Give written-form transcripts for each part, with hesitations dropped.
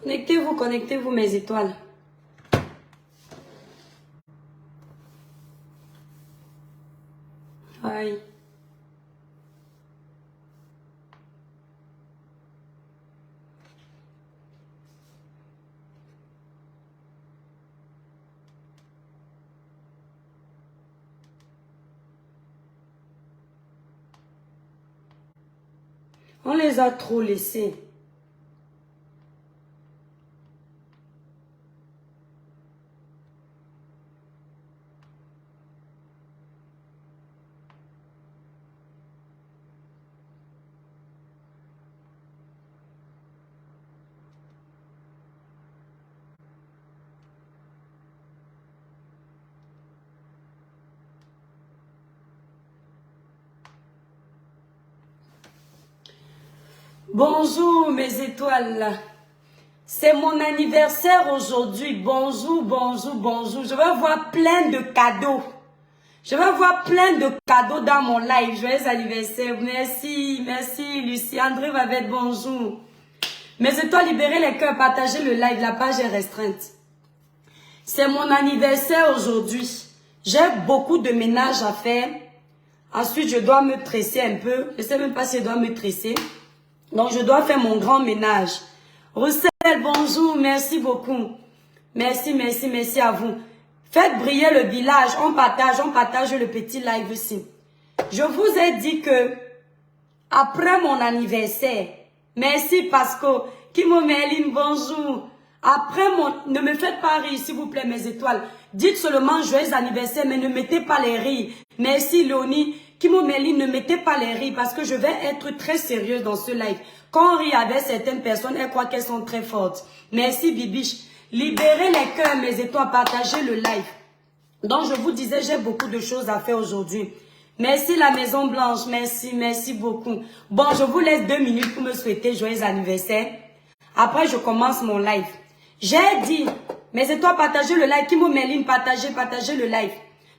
Connectez-vous mes étoiles. Aïe. On les a trop laissés. Bonjour mes étoiles. C'est mon anniversaire aujourd'hui. Bonjour, bonjour, bonjour. Je vais voir plein de cadeaux. Je vais voir plein de cadeaux dans mon live. Joyeux anniversaire. Merci, merci Lucie. André Vavette, bonjour. Mes étoiles, libérez les cœurs, partagez le live. La page est restreinte. C'est mon anniversaire aujourd'hui. J'ai beaucoup de ménage à faire. Ensuite, je dois me tresser un peu. Je ne sais même pas si je dois me tresser. Donc, je dois faire mon grand ménage. Roussel, bonjour, merci beaucoup. Merci, merci, merci à vous. Faites briller le village, on partage le petit live aussi. Je vous ai dit que, après mon anniversaire, merci Pasco, Kimo Merlin, bonjour. Après ne me faites pas rire, s'il vous plaît, mes étoiles. Dites seulement joyeux anniversaire, mais ne mettez pas les rires. Merci Léonie. Kimo Merlin, ne mettez pas les rires parce que je vais être très sérieuse dans ce live. Quand on rit avec certaines personnes, elles croient qu'elles sont très fortes. Merci Bibiche. Libérez les cœurs, mes étoiles, partagez le live. Donc je vous disais, j'ai beaucoup de choses à faire aujourd'hui. Merci la Maison Blanche, merci, merci beaucoup. Bon, je vous laisse 2 minutes pour me souhaiter joyeux anniversaire. Après, je commence mon live. J'ai dit, mes étoiles, partagez le live. Kimo Merlin, partagez le live.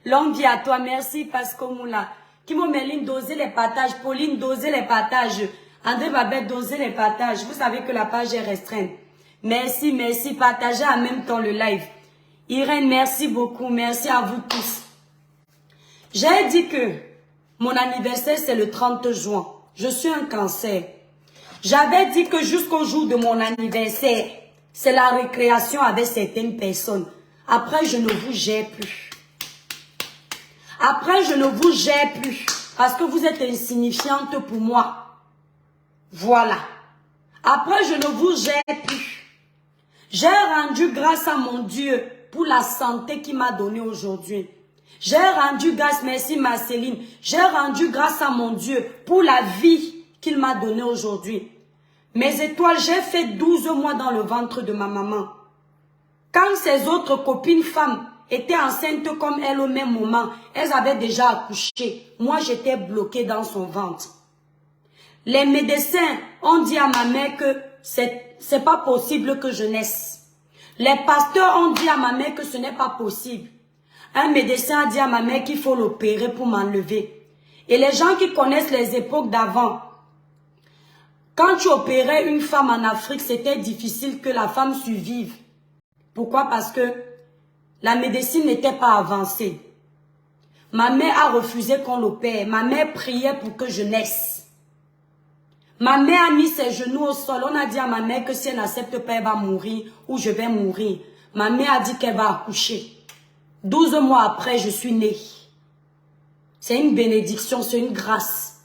Longue vie à toi, merci Pasco Moula. Kimo Merlin, dosez les partages. Pauline, dosez les partages. André Babette, dosez les partages. Vous savez que la page est restreinte. Merci, merci. Partagez en même temps le live. Irène, merci beaucoup. Merci à vous tous. J'ai dit que mon anniversaire, c'est le 30 juin. Je suis un cancer. J'avais dit que jusqu'au jour de mon anniversaire, c'est la récréation avec certaines personnes. Après, je ne vous gère plus. Après, je ne vous gère plus. Parce que vous êtes insignifiante pour moi. Voilà. Après, je ne vous gère plus. J'ai rendu grâce à mon Dieu pour la santé qu'il m'a donnée aujourd'hui. J'ai rendu grâce, merci Marceline. J'ai rendu grâce à mon Dieu pour la vie qu'il m'a donnée aujourd'hui. Mes étoiles, j'ai fait 12 mois dans le ventre de ma maman. Quand ses autres copines femmes étaient enceintes comme elle au même moment, elles avaient déjà accouché. Moi, j'étais bloquée dans son ventre. Les médecins ont dit à ma mère que c'est pas possible que je naisse. Les pasteurs ont dit à ma mère que ce n'est pas possible. Un médecin a dit à ma mère qu'il faut l'opérer pour m'enlever. Et les gens qui connaissent les époques d'avant, quand tu opérais une femme en Afrique, c'était difficile que la femme survive. Pourquoi? Parce que la médecine n'était pas avancée. Ma mère a refusé qu'on l'opère. Ma mère priait pour que je naisse. Ma mère a mis ses genoux au sol. On a dit à ma mère que si elle n'accepte pas, elle va mourir ou je vais mourir. Ma mère a dit qu'elle va accoucher. 12 mois après, je suis née. C'est une bénédiction, c'est une grâce.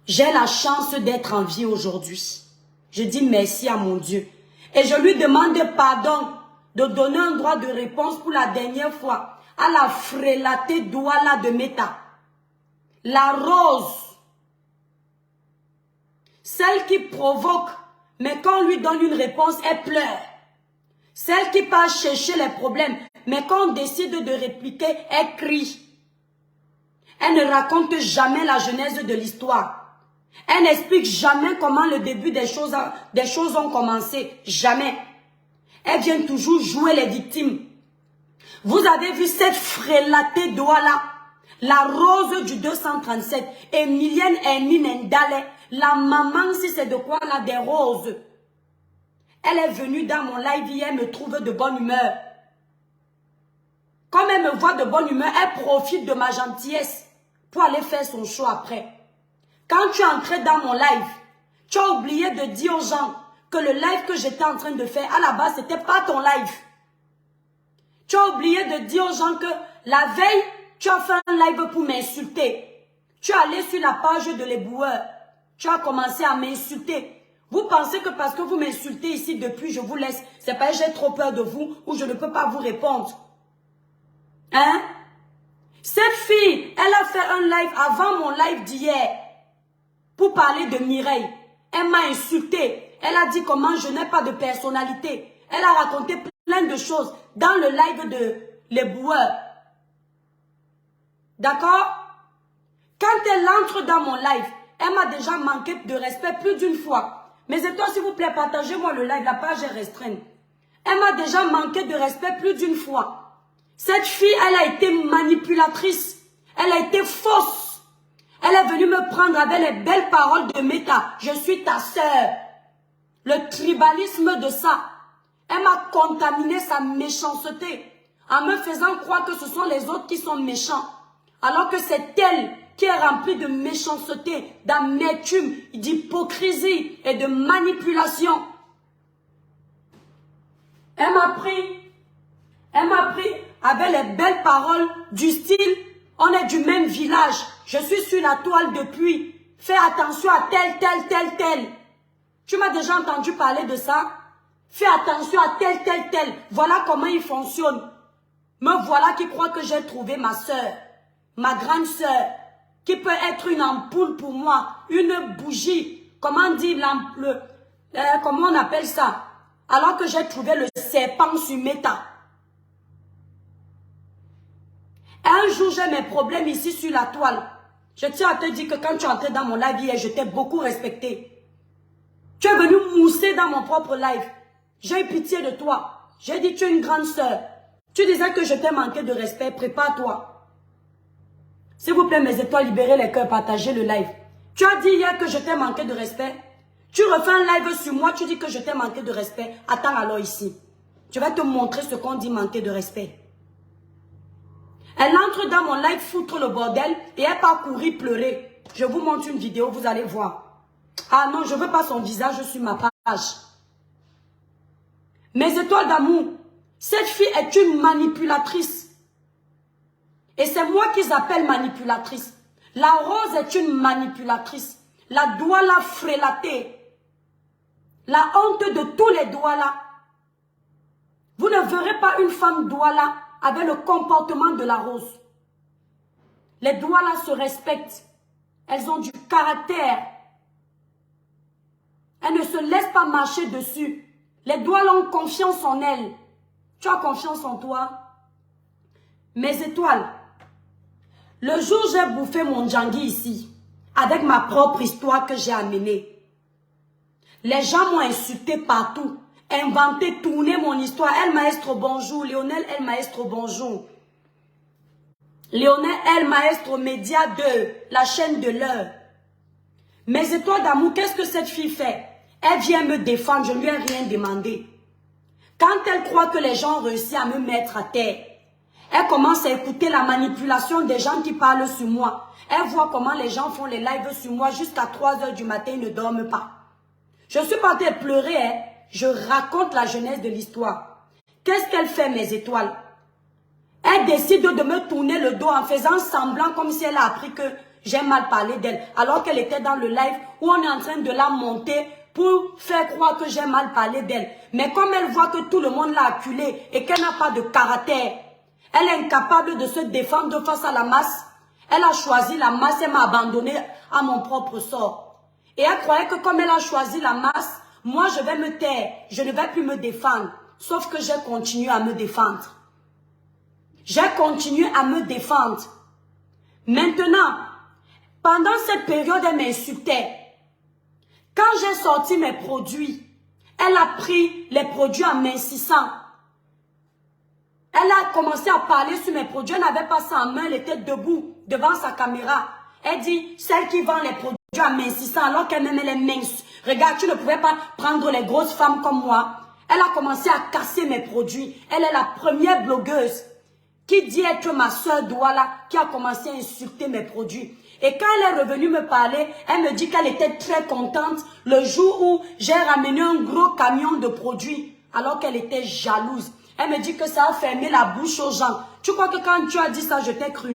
J'ai la chance d'être en vie aujourd'hui. Je dis merci à mon Dieu. Et je lui demande pardon de donner un droit de réponse pour la dernière fois à la frélatée Douala de Meta. La rose. Celle qui provoque, mais quand on lui donne une réponse, elle pleure. Celle qui part chercher les problèmes, mais quand on décide de répliquer, elle crie. Elle ne raconte jamais la genèse de l'histoire. Elle n'explique jamais comment le début des choses ont commencé. Jamais. Elle vient toujours jouer les victimes. Vous avez vu cette frélatée Douala, la rose du 237, Emilienne Hermine Ndale, la maman, si c'est de quoi là, des roses. Elle est venue dans mon live hier, elle me trouve de bonne humeur. Comme elle me voit de bonne humeur, elle profite de ma gentillesse pour aller faire son show après. Quand tu es entré dans mon live, tu as oublié de dire aux gens que le live que j'étais en train de faire, à la base, ce n'était pas ton live. Tu as oublié de dire aux gens que la veille, tu as fait un live pour m'insulter. Tu es allé sur la page de l'éboueur. Tu as commencé à m'insulter. Vous pensez que parce que vous m'insultez ici depuis, je vous laisse. C'est parce que j'ai trop peur de vous ou je ne peux pas vous répondre. Hein? Cette fille, elle a fait un live avant mon live d'hier pour parler de Mireille. Elle m'a insulté. Elle a dit comment je n'ai pas de personnalité. Elle a raconté plein de choses dans le live de l'éboueur. D'accord? Quand elle entre dans mon live, elle m'a déjà manqué de respect plus d'une fois. Mais et toi, s'il vous plaît, partagez-moi le live, la page est restreinte. Elle m'a déjà manqué de respect plus d'une fois. Cette fille, elle a été manipulatrice. Elle a été fausse. Elle est venue me prendre avec les belles paroles de Meta. Je suis ta sœur. Le tribalisme de ça. Elle m'a contaminé sa méchanceté en me faisant croire que ce sont les autres qui sont méchants. Alors que c'est elle qui est remplie de méchanceté, d'amertume, d'hypocrisie et de manipulation. Elle m'a pris avec les belles paroles du style, on est du même village, je suis sur la toile depuis, fais attention à tel. Tu m'as déjà entendu parler de ça? Fais attention à tel. Voilà comment il fonctionne. Me voilà qui croit que j'ai trouvé ma soeur, ma grande soeur, qui peut être une ampoule pour moi, une bougie. Comment dire comment on appelle ça? Alors que j'ai trouvé le serpent sur Meta. Un jour, j'ai mes problèmes ici sur la toile. Je tiens à te dire que quand tu es entré dans mon live hier, je t'ai beaucoup respecté. Tu es venu mousser dans mon propre live. J'ai eu pitié de toi. J'ai dit, tu es une grande sœur. Tu disais que je t'ai manqué de respect. Prépare-toi. S'il vous plaît, mes étoiles, libérez les cœurs, partagez le live. Tu as dit hier que je t'ai manqué de respect. Tu refais un live sur moi, tu dis que je t'ai manqué de respect. Attends alors ici. Je vais te montrer ce qu'on dit manquer de respect. Elle entre dans mon live foutre le bordel et elle part courir pleurer. Je vous montre une vidéo, vous allez voir. Ah non, je ne veux pas son visage sur ma page. Mes étoiles d'amour, cette fille est une manipulatrice. Et c'est moi qu'ils appellent manipulatrice. La Rose est une manipulatrice. La Douala frélatée. La honte de tous les Douala. Vous ne verrez pas une femme Douala avec le comportement de la Rose. Les Douala se respectent. Elles ont du caractère. Elles ne se laissent pas marcher dessus. Les Douala ont confiance en elles. Tu as confiance en toi? Mes étoiles. Le jour où j'ai bouffé mon djangui ici, avec ma propre histoire que j'ai amenée, les gens m'ont insulté partout, inventé, tourné mon histoire. El Maestro, bonjour. Lionel, El Maestro, bonjour. Lionel, El Maestro, Média 2, la chaîne de l'heure. Mes étoiles d'amour, qu'est-ce que cette fille fait? Elle vient me défendre, je ne lui ai rien demandé. Quand elle croit que les gens ont réussi à me mettre à terre, elle commence à écouter la manipulation des gens qui parlent sur moi. Elle voit comment les gens font les lives sur moi jusqu'à 3 h du matin, ils ne dorment pas. Je suis partie pleurer, hein. Je raconte la jeunesse de l'histoire. Qu'est-ce qu'elle fait, mes étoiles? Elle décide de me tourner le dos en faisant semblant comme si elle a appris que j'ai mal parlé d'elle. Alors qu'elle était dans le live où on est en train de la monter pour faire croire que j'ai mal parlé d'elle. Mais comme elle voit que tout le monde l'a acculée et qu'elle n'a pas de caractère, elle est incapable de se défendre face à la masse. Elle a choisi la masse et m'a abandonné à mon propre sort. Et elle croyait que comme elle a choisi la masse, moi je vais me taire, je ne vais plus me défendre. Sauf que j'ai continué à me défendre. J'ai continué à me défendre. Maintenant, pendant cette période, elle m'insultait. Quand j'ai sorti mes produits, elle a pris les produits en m'insistant. Elle a commencé à parler sur mes produits. Elle n'avait pas ça en main, elle était debout devant sa caméra. Elle dit, celle qui vend les produits en m'insistant, alors qu'elle-même elle est mince. Regarde, tu ne pouvais pas prendre les grosses femmes comme moi. Elle a commencé à casser mes produits. Elle est la première blogueuse qui dit être ma soeur Douala, qui a commencé à insulter mes produits. Et quand elle est revenue me parler, elle me dit qu'elle était très contente le jour où j'ai ramené un gros camion de produits, alors qu'elle était jalouse. Elle me dit que ça a fermé la bouche aux gens. Tu crois que quand tu as dit ça, je t'ai cru?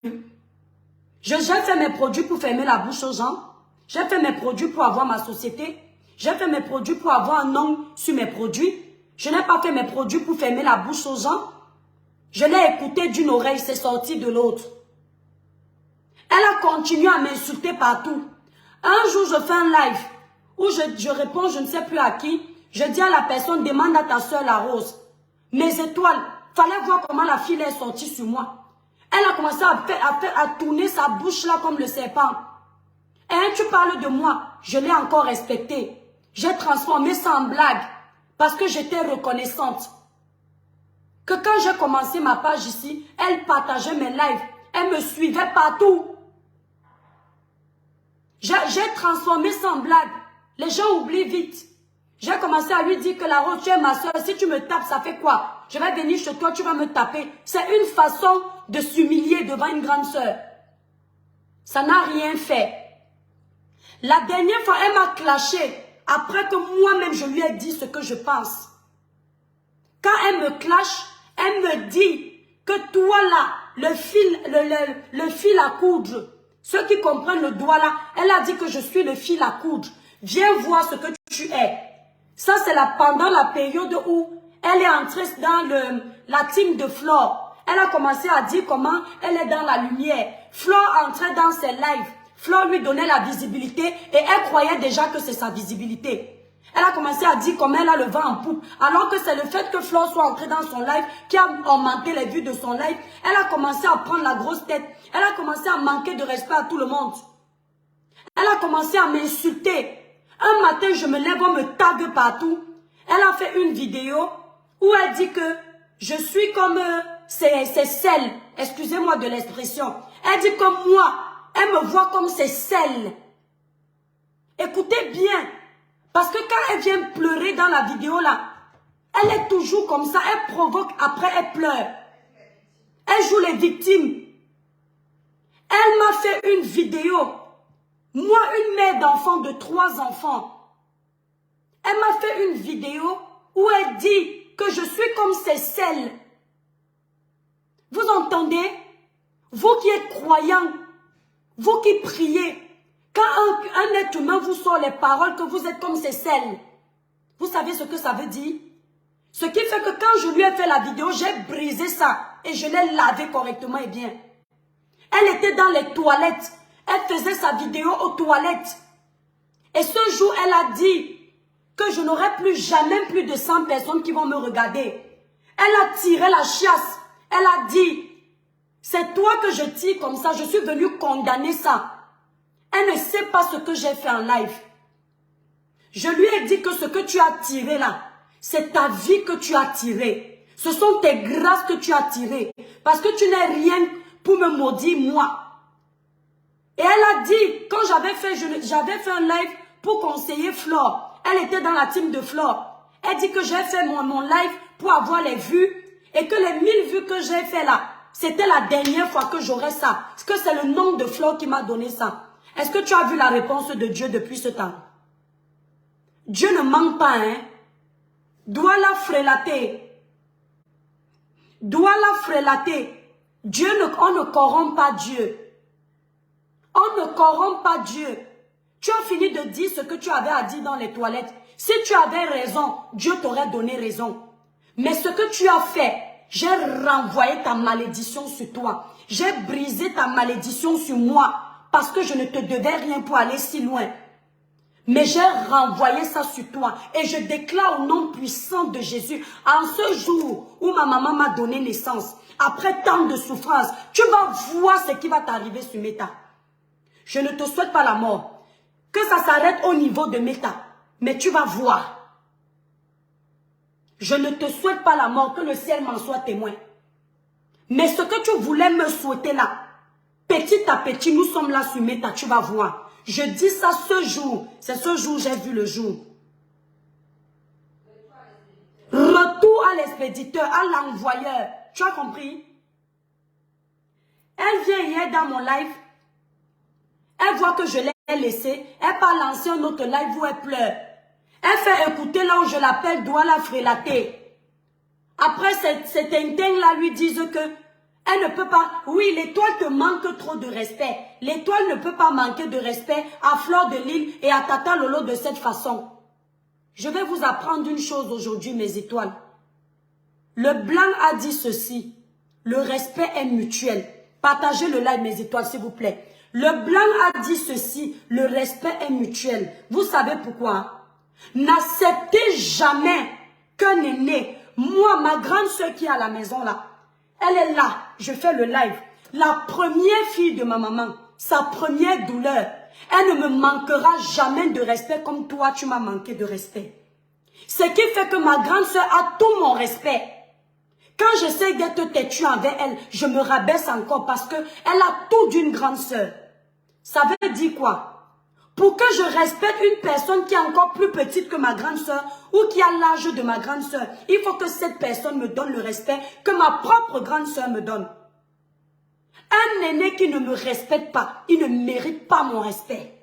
J'ai fait mes produits pour fermer la bouche aux gens. J'ai fait mes produits pour avoir ma société. J'ai fait mes produits pour avoir un nom sur mes produits. Je n'ai pas fait mes produits pour fermer la bouche aux gens. Je l'ai écouté d'une oreille, c'est sorti de l'autre. Elle a continué à m'insulter partout. Un jour, je fais un live où je réponds, je ne sais plus à qui. Je dis à la personne, demande à ta soeur la rose. Mes étoiles, fallait voir comment la fille est sortie sur moi. Elle a commencé à tourner sa bouche là comme le serpent. Et tu parles de moi, je l'ai encore respecté. J'ai transformé ça en blague parce que j'étais reconnaissante. Que quand j'ai commencé ma page ici, elle partageait mes lives. Elle me suivait partout. J'ai transformé ça en blague. Les gens oublient vite. J'ai commencé à lui dire que la rose, tu es ma soeur. Si tu me tapes, ça fait quoi? Je vais venir chez toi, tu vas me taper. C'est une façon de s'humilier devant une grande soeur. Ça n'a rien fait. La dernière fois, elle m'a clashé. Après que moi-même, je lui ai dit ce que je pense. Quand elle me clash, elle me dit que toi là, le fil à coudre, ceux qui comprennent le doigt là, elle a dit que je suis le fil à coudre. Viens voir ce que tu es. Ça, c'est pendant la période où elle est entrée dans la team de Flore. Elle a commencé à dire comment elle est dans la lumière. Flore entrait dans ses lives. Flore lui donnait la visibilité et elle croyait déjà que c'est sa visibilité. Elle a commencé à dire comment elle a le vent en poupe. Alors que c'est le fait que Flore soit entrée dans son live qui a augmenté les vues de son live. Elle a commencé à prendre la grosse tête. Elle a commencé à manquer de respect à tout le monde. Elle a commencé à m'insulter. Un matin, je me lève, on me tague partout. Elle a fait une vidéo où elle dit que je suis comme ces selles. Excusez-moi de l'expression. Elle dit comme moi. Elle me voit comme ces selles. Écoutez bien. Parce que quand elle vient pleurer dans la vidéo là, elle est toujours comme ça. Elle provoque, après elle pleure. Elle joue les victimes. Elle m'a fait une vidéo. Moi, une mère d'enfant de 3 enfants. Elle m'a fait une vidéo où elle dit que je suis comme ces selles. Vous entendez? Vous qui êtes croyants, vous qui priez, quand un être humain vous sort les paroles que vous êtes comme ces selles, vous savez ce que ça veut dire? Ce qui fait que quand je lui ai fait la vidéo, j'ai brisé ça et je l'ai lavé correctement et bien. Elle était dans les toilettes. Elle faisait sa vidéo aux toilettes. Et ce jour, elle a dit que je n'aurai plus jamais plus de 100 personnes qui vont me regarder. Elle a tiré la chiasse. Elle a dit, c'est toi que je tire comme ça. Je suis venue condamner ça. Elle ne sait pas ce que j'ai fait en live. Je lui ai dit que ce que tu as tiré là, c'est ta vie que tu as tiré. Ce sont tes grâces que tu as tirées. Parce que tu n'es rien pour me maudire moi. Et elle a dit, quand j'avais fait un live pour conseiller Flore, elle était dans la team de Flore. Elle dit que j'ai fait mon live pour avoir les vues et que les 1000 vues que j'ai fait là, c'était la dernière fois que j'aurais ça. Parce que c'est le nom de Flore qui m'a donné ça. Est-ce que tu as vu la réponse de Dieu depuis ce temps? Dieu ne manque pas, hein. Doit la frélater. Doit la frélater. On ne corrompt pas Dieu. On ne corrompt pas Dieu. Tu as fini de dire ce que tu avais à dire dans les toilettes. Si tu avais raison, Dieu t'aurait donné raison. Mais ce que tu as fait, j'ai renvoyé ta malédiction sur toi. J'ai brisé ta malédiction sur moi parce que je ne te devais rien pour aller si loin. Mais j'ai renvoyé ça sur toi. Et je déclare au nom puissant de Jésus, en ce jour où ma maman m'a donné naissance, après tant de souffrance, tu vas voir ce qui va t'arriver sur Meta. Je ne te souhaite pas la mort. Que ça s'arrête au niveau de Meta. Mais tu vas voir. Je ne te souhaite pas la mort, que le ciel m'en soit témoin. Mais ce que tu voulais me souhaiter là, petit à petit, nous sommes là sur Meta, tu vas voir. Je dis ça ce jour. C'est ce jour que j'ai vu le jour. Retour à l'expéditeur, à l'envoyeur. Tu as compris? Elle vient hier dans mon live. Elle voit que je l'ai laissé. Elle part lancer un autre live où elle pleure. Elle fait écouter là où je l'appelle Douala Frélaté. Après, cette interne-là lui disent que elle ne peut pas. Oui, l'étoile te manque trop de respect. L'étoile ne peut pas manquer de respect à Fleur de Lille et à Tata Lolo de cette façon. Je vais vous apprendre une chose aujourd'hui, mes étoiles. Le blanc a dit ceci. Le respect est mutuel. Partagez le live, mes étoiles, s'il vous plaît. Le blanc a dit ceci. Le respect est mutuel. Vous savez pourquoi? N'acceptez jamais qu'un aîné, moi, ma grande soeur qui est à la maison là, elle est là, je fais le live. La première fille de ma maman, sa première douleur, elle ne me manquera jamais de respect comme toi, tu m'as manqué de respect. Ce qui fait que ma grande soeur a tout mon respect. Quand j'essaie d'être têtue envers elle, je me rabaisse encore parce qu'elle a tout d'une grande soeur. Ça veut dire quoi? Pour que je respecte une personne qui est encore plus petite que ma grande soeur ou qui a l'âge de ma grande soeur, il faut que cette personne me donne le respect que ma propre grande soeur me donne. Un aîné qui ne me respecte pas, il ne mérite pas mon respect.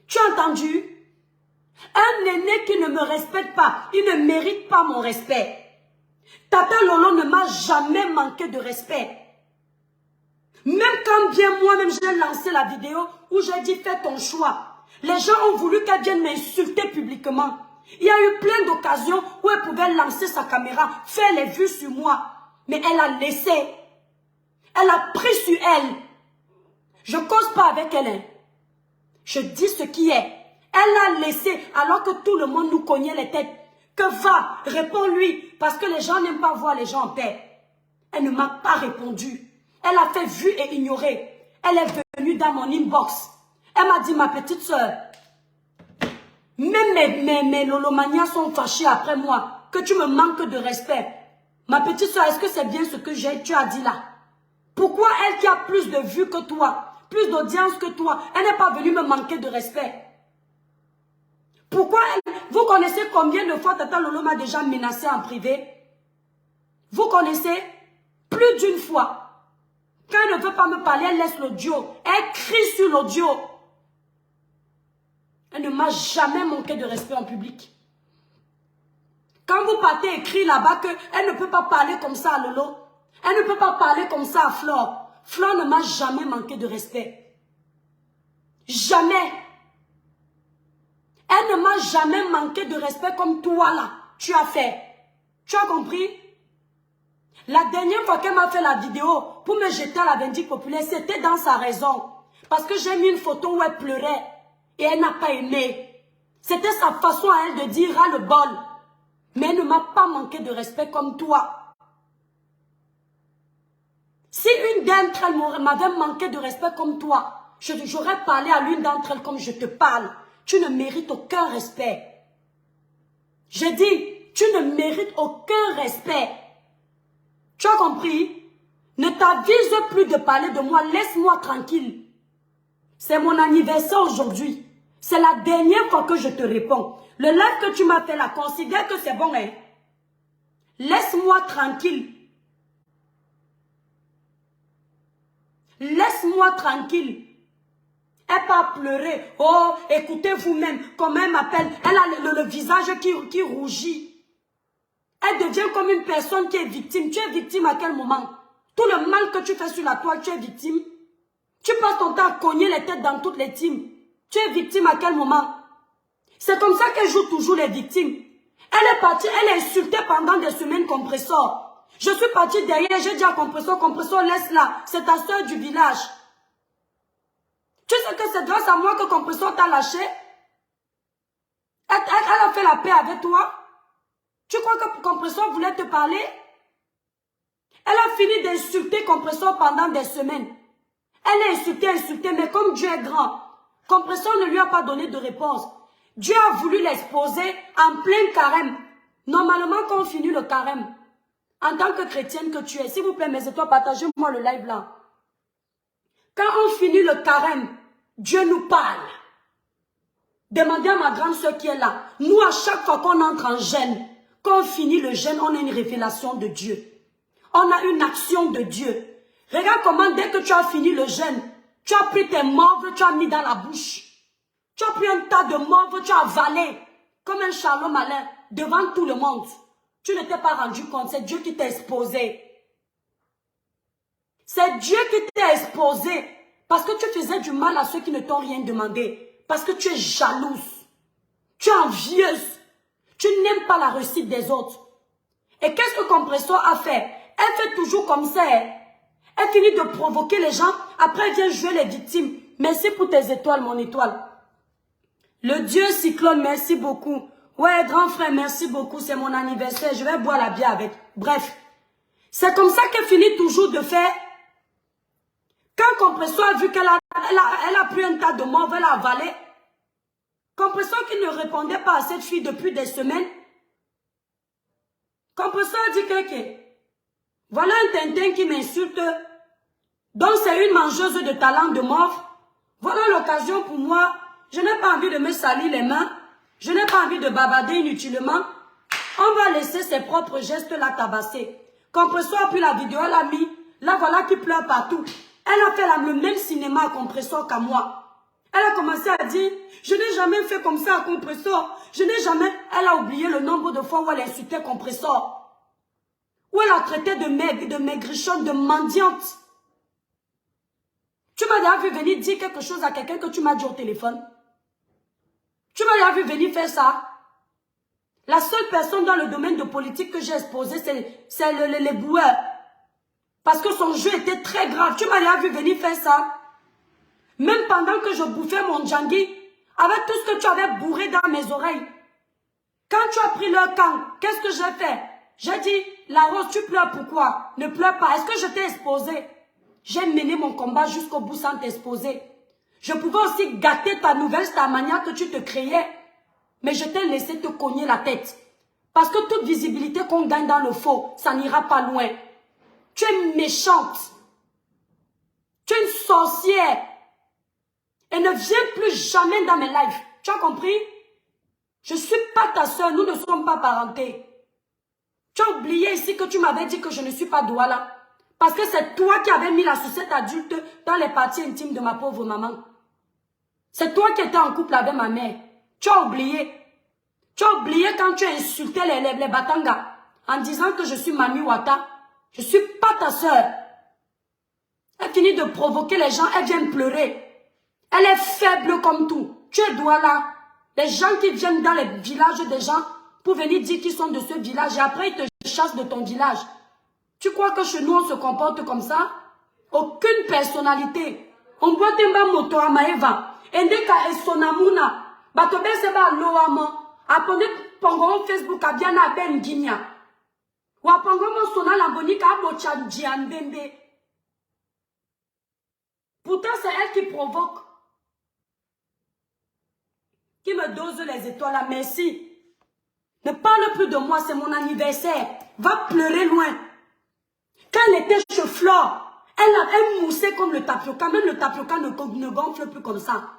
Tu as entendu? Un aîné qui ne me respecte pas, il ne mérite pas mon respect. Tata Lolo ne m'a jamais manqué de respect. Même quand bien moi-même j'ai lancé la vidéo où j'ai dit fais ton choix. Les gens ont voulu qu'elle vienne m'insulter publiquement. Il y a eu plein d'occasions où elle pouvait lancer sa caméra, faire les vues sur moi. Mais elle a laissé. Elle a pris sur elle. Je ne cause pas avec elle. Hein. Je dis ce qui est. Elle a laissé alors que tout le monde nous cognait les têtes. Que va, réponds-lui, parce que les gens n'aiment pas voir les gens en paix. Elle ne m'a pas répondu. Elle a fait vue et ignorée. Elle est venue dans mon inbox. Elle m'a dit, ma petite soeur, même mes lolomanias sont fâchés après moi, que tu me manques de respect. Ma petite soeur, est-ce que c'est bien ce que tu as dit là? Pourquoi elle qui a plus de vues que toi, plus d'audience que toi, elle n'est pas venue me manquer de respect? Pourquoi elle... Vous connaissez combien de fois Tata Lolo m'a déjà menacé en privé? Vous connaissez? Plus d'une fois. Quand elle ne veut pas me parler, elle laisse l'audio. Elle crie sur l'audio. Elle ne m'a jamais manqué de respect en public. Quand vous partez écrit là-bas qu'elle ne peut pas parler comme ça à Lolo, elle ne peut pas parler comme ça à Flore. Flore ne m'a jamais manqué de respect. Jamais. Elle ne m'a jamais manqué de respect comme toi là, tu as fait. Tu as compris? La dernière fois qu'elle m'a fait la vidéo pour me jeter à la vindicte populaire, c'était dans sa raison. Parce que j'ai mis une photo où elle pleurait et elle n'a pas aimé. C'était sa façon à elle de dire ras le bol. Mais elle ne m'a pas manqué de respect comme toi. Si une d'entre elles m'avait manqué de respect comme toi, j'aurais parlé à l'une d'entre elles comme je te parle. Tu ne mérites aucun respect. J'ai dit, tu ne mérites aucun respect. Tu as compris? Ne t'avise plus de parler de moi, laisse-moi tranquille. C'est mon anniversaire aujourd'hui. C'est la dernière fois que je te réponds. Le live que tu m'as fait là, considère que c'est bon, hein? Laisse-moi tranquille. Laisse-moi tranquille. Elle pas pleurer. Oh, écoutez vous-même, comment elle m'appelle. Elle a le visage qui rougit. Elle devient comme une personne qui est victime. Tu es victime à quel moment? Tout le mal que tu fais sur la toile, tu es victime. Tu passes ton temps à cogner les têtes dans toutes les teams. Tu es victime à quel moment? C'est comme ça qu'elle joue toujours les victimes. Elle est partie, elle est insultée pendant des semaines, Compressor. Je suis partie derrière, j'ai dit à Compressor, Compressor, laisse-la. C'est ta soeur du village. Tu sais que c'est grâce à moi que Compressor t'a lâché? Elle a fait la paix avec toi? Tu crois que Compressor voulait te parler? Elle a fini d'insulter Compressor pendant des semaines. Elle a insulté, mais comme Dieu est grand, Compressor ne lui a pas donné de réponse. Dieu a voulu l'exposer en plein carême. Normalement, quand on finit le carême, en tant que chrétienne que tu es, s'il vous plaît, mes étoiles, partagez-moi le live là. Quand on finit le carême, Dieu nous parle. Demandez à ma grande soeur qui est là. Nous, à chaque fois qu'on entre en jeûne, quand on finit le jeûne, on a une révélation de Dieu. On a une action de Dieu. Regarde comment dès que tu as fini le jeûne, tu as pris tes morves, tu as mis dans la bouche. Tu as pris un tas de morves, tu as avalé comme un charlot malin devant tout le monde. Tu ne t'es pas rendu compte, c'est Dieu qui t'a exposé. C'est Dieu qui t'a exposé parce que tu faisais du mal à ceux qui ne t'ont rien demandé. Parce que tu es jalouse. Tu es envieuse. Tu n'aimes pas la réussite des autres. Et qu'est-ce que Compressor a fait? Elle fait toujours comme ça. Elle finit de provoquer les gens. Après, elle vient jouer les victimes. Merci pour tes étoiles, mon étoile. Le Dieu Cyclone, merci beaucoup. Ouais, grand frère, merci beaucoup. C'est mon anniversaire. Je vais boire la bière avec. Bref. C'est comme ça qu'elle finit toujours de faire. Quand Compressor a vu qu'elle a pris un tas de morve, elle a avalé. Compressor qui ne répondait pas à cette fille depuis des semaines. Compressor a dit que voilà un Tintin qui m'insulte. Donc c'est une mangeuse de talent de morve. Voilà l'occasion pour moi. Je n'ai pas envie de me salir les mains. Je n'ai pas envie de babader inutilement. On va laisser ses propres gestes la tabasser. Compressor a pris la vidéo, elle a mis. Là voilà qui pleure partout. Elle a fait le même cinéma à Compressor qu'à moi. Elle a commencé à dire, je n'ai jamais fait comme ça à Compressor. Je n'ai jamais... Elle a oublié le nombre de fois où elle insultait Compressor. Où elle a traité de maigrichonne, de mendiante. Tu m'as déjà vu venir dire quelque chose à quelqu'un que tu m'as dit au téléphone. Tu m'as déjà vu venir faire ça. La seule personne dans le domaine de politique que j'ai exposé, c'est les boueurs. Parce que son jeu était très grave. Tu m'as déjà vu venir faire ça. Même pendant que je bouffais mon djangui, avec tout ce que tu avais bourré dans mes oreilles. Quand tu as pris leur camp, qu'est-ce que j'ai fait? J'ai dit, la Rose, tu pleures pourquoi? Ne pleure pas. Est-ce que je t'ai exposé? J'ai mené mon combat jusqu'au bout sans t'exposer. Je pouvais aussi gâter ta nouvelle, ta manière que tu te créais. Mais je t'ai laissé te cogner la tête. Parce que toute visibilité qu'on gagne dans le faux, ça n'ira pas loin. Tu es méchante. Tu es une sorcière. Et ne viens plus jamais dans mes lives. Tu as compris? Je ne suis pas ta soeur, nous ne sommes pas parentés. Tu as oublié ici que tu m'avais dit que je ne suis pas Douala. Parce que c'est toi qui avais mis la sucette adulte dans les parties intimes de ma pauvre maman. C'est toi qui étais en couple avec ma mère. Tu as oublié. Tu as oublié quand tu as insulté les Batanga en disant que je suis Mami Wata. Je ne suis pas ta soeur. Elle finit de provoquer les gens, elle vient pleurer. Elle est faible comme tout. Tu es Douala. Les gens qui viennent dans les villages des gens pour venir dire qu'ils sont de ce village et après ils te chassent de ton village. Tu crois que chez nous on se comporte comme ça? Aucune personnalité. On voit temba moto à maeva. Endeka esonamuna. Batobe seba loama. Apone pongo Facebook a bien à ben guinia. Ou apongo mon sona lambonika a bocha diandende. Pourtant c'est elle qui provoque. Qui me dose les étoiles là, merci. Ne parle plus de moi, c'est mon anniversaire. Va pleurer loin. Quand elle était chez Flore, elle moussait comme le tapioca. Même le tapioca ne gonfle plus comme ça.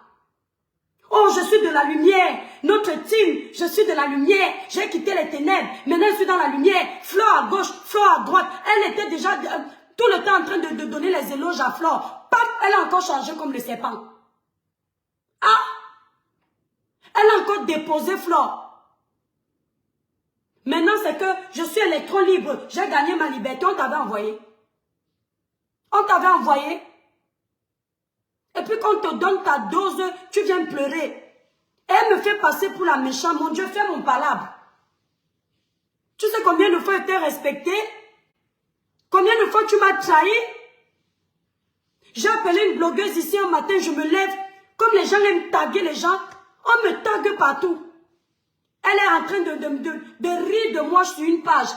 Oh, je suis de la lumière. Notre team, je suis de la lumière. J'ai quitté les ténèbres. Maintenant, je suis dans la lumière. Flore à gauche, Flore à droite. Elle était déjà tout le temps en train de donner les éloges à Flore. Paf, elle a encore changé comme le serpent. Ah! Elle a encore déposé Flore. Maintenant, c'est que je suis électron libre. J'ai gagné ma liberté. On t'avait envoyé. On t'avait envoyé. Et puis quand on te donne ta dose, tu viens pleurer. Elle me fait passer pour la méchante. Mon Dieu, fais mon palabre. Tu sais combien de fois tu es respecté? Combien de fois tu m'as trahi? J'ai appelé une blogueuse ici un matin, je me lève. Comme les gens aiment taguer les gens, on me tague partout. Elle est en train de rire de moi sur une page.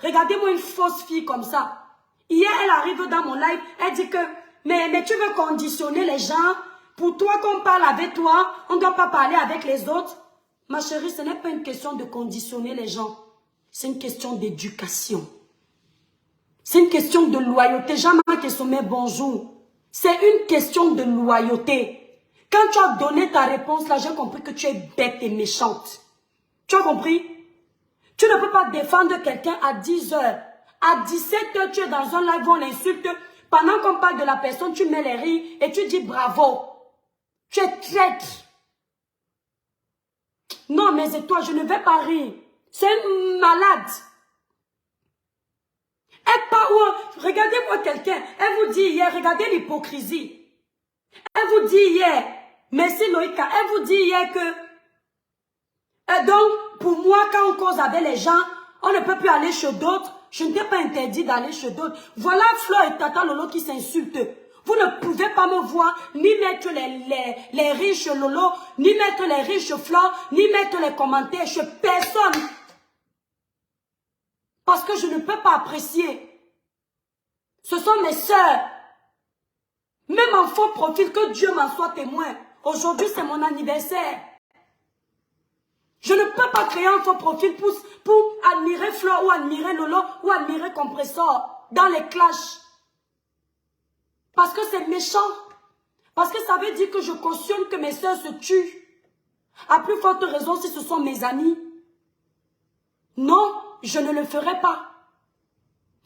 Regardez-moi une fausse fille comme ça. Hier, elle arrive dans mon live, elle dit que, mais tu veux conditionner les gens? Pour toi, qu'on parle avec toi, on ne doit pas parler avec les autres. Ma chérie, ce n'est pas une question de conditionner les gens. C'est une question d'éducation. C'est une question de loyauté. Jean-Marc Essomé, bonjour. C'est une question de loyauté. Quand tu as donné ta réponse, là, j'ai compris que tu es bête et méchante. Tu as compris? Tu ne peux pas défendre quelqu'un à 10 heures. À 17 heures, tu es dans un live où on l'insulte. Pendant qu'on parle de la personne, tu mets les rires et tu dis bravo. Tu es traître. Non, mais c'est toi, je ne vais pas rire. C'est une malade. Elle part où? Regardez-moi quelqu'un. Elle vous dit hier, regardez l'hypocrisie. Elle vous dit hier, merci Loïka, elle vous dit hier que, donc, pour moi, quand on cause avec les gens, on ne peut plus aller chez d'autres. Je ne t'ai pas interdit d'aller chez d'autres. Voilà Flo et Tata Lolo qui s'insultent. Vous ne pouvez pas me voir, ni mettre les riches Lolo, ni mettre les riches Flo, ni mettre les commentaires chez personne. Parce que je ne peux pas apprécier. Ce sont mes sœurs. Même en faux profil, que Dieu m'en soit témoin. Aujourd'hui, c'est mon anniversaire. Je ne peux pas créer un faux profil pour admirer Flo ou admirer Lolo ou admirer Compressor dans les clashs. Parce que c'est méchant. Parce que ça veut dire que je cautionne que mes sœurs se tuent. À plus forte raison si ce sont mes amis. Non, je ne le ferai pas.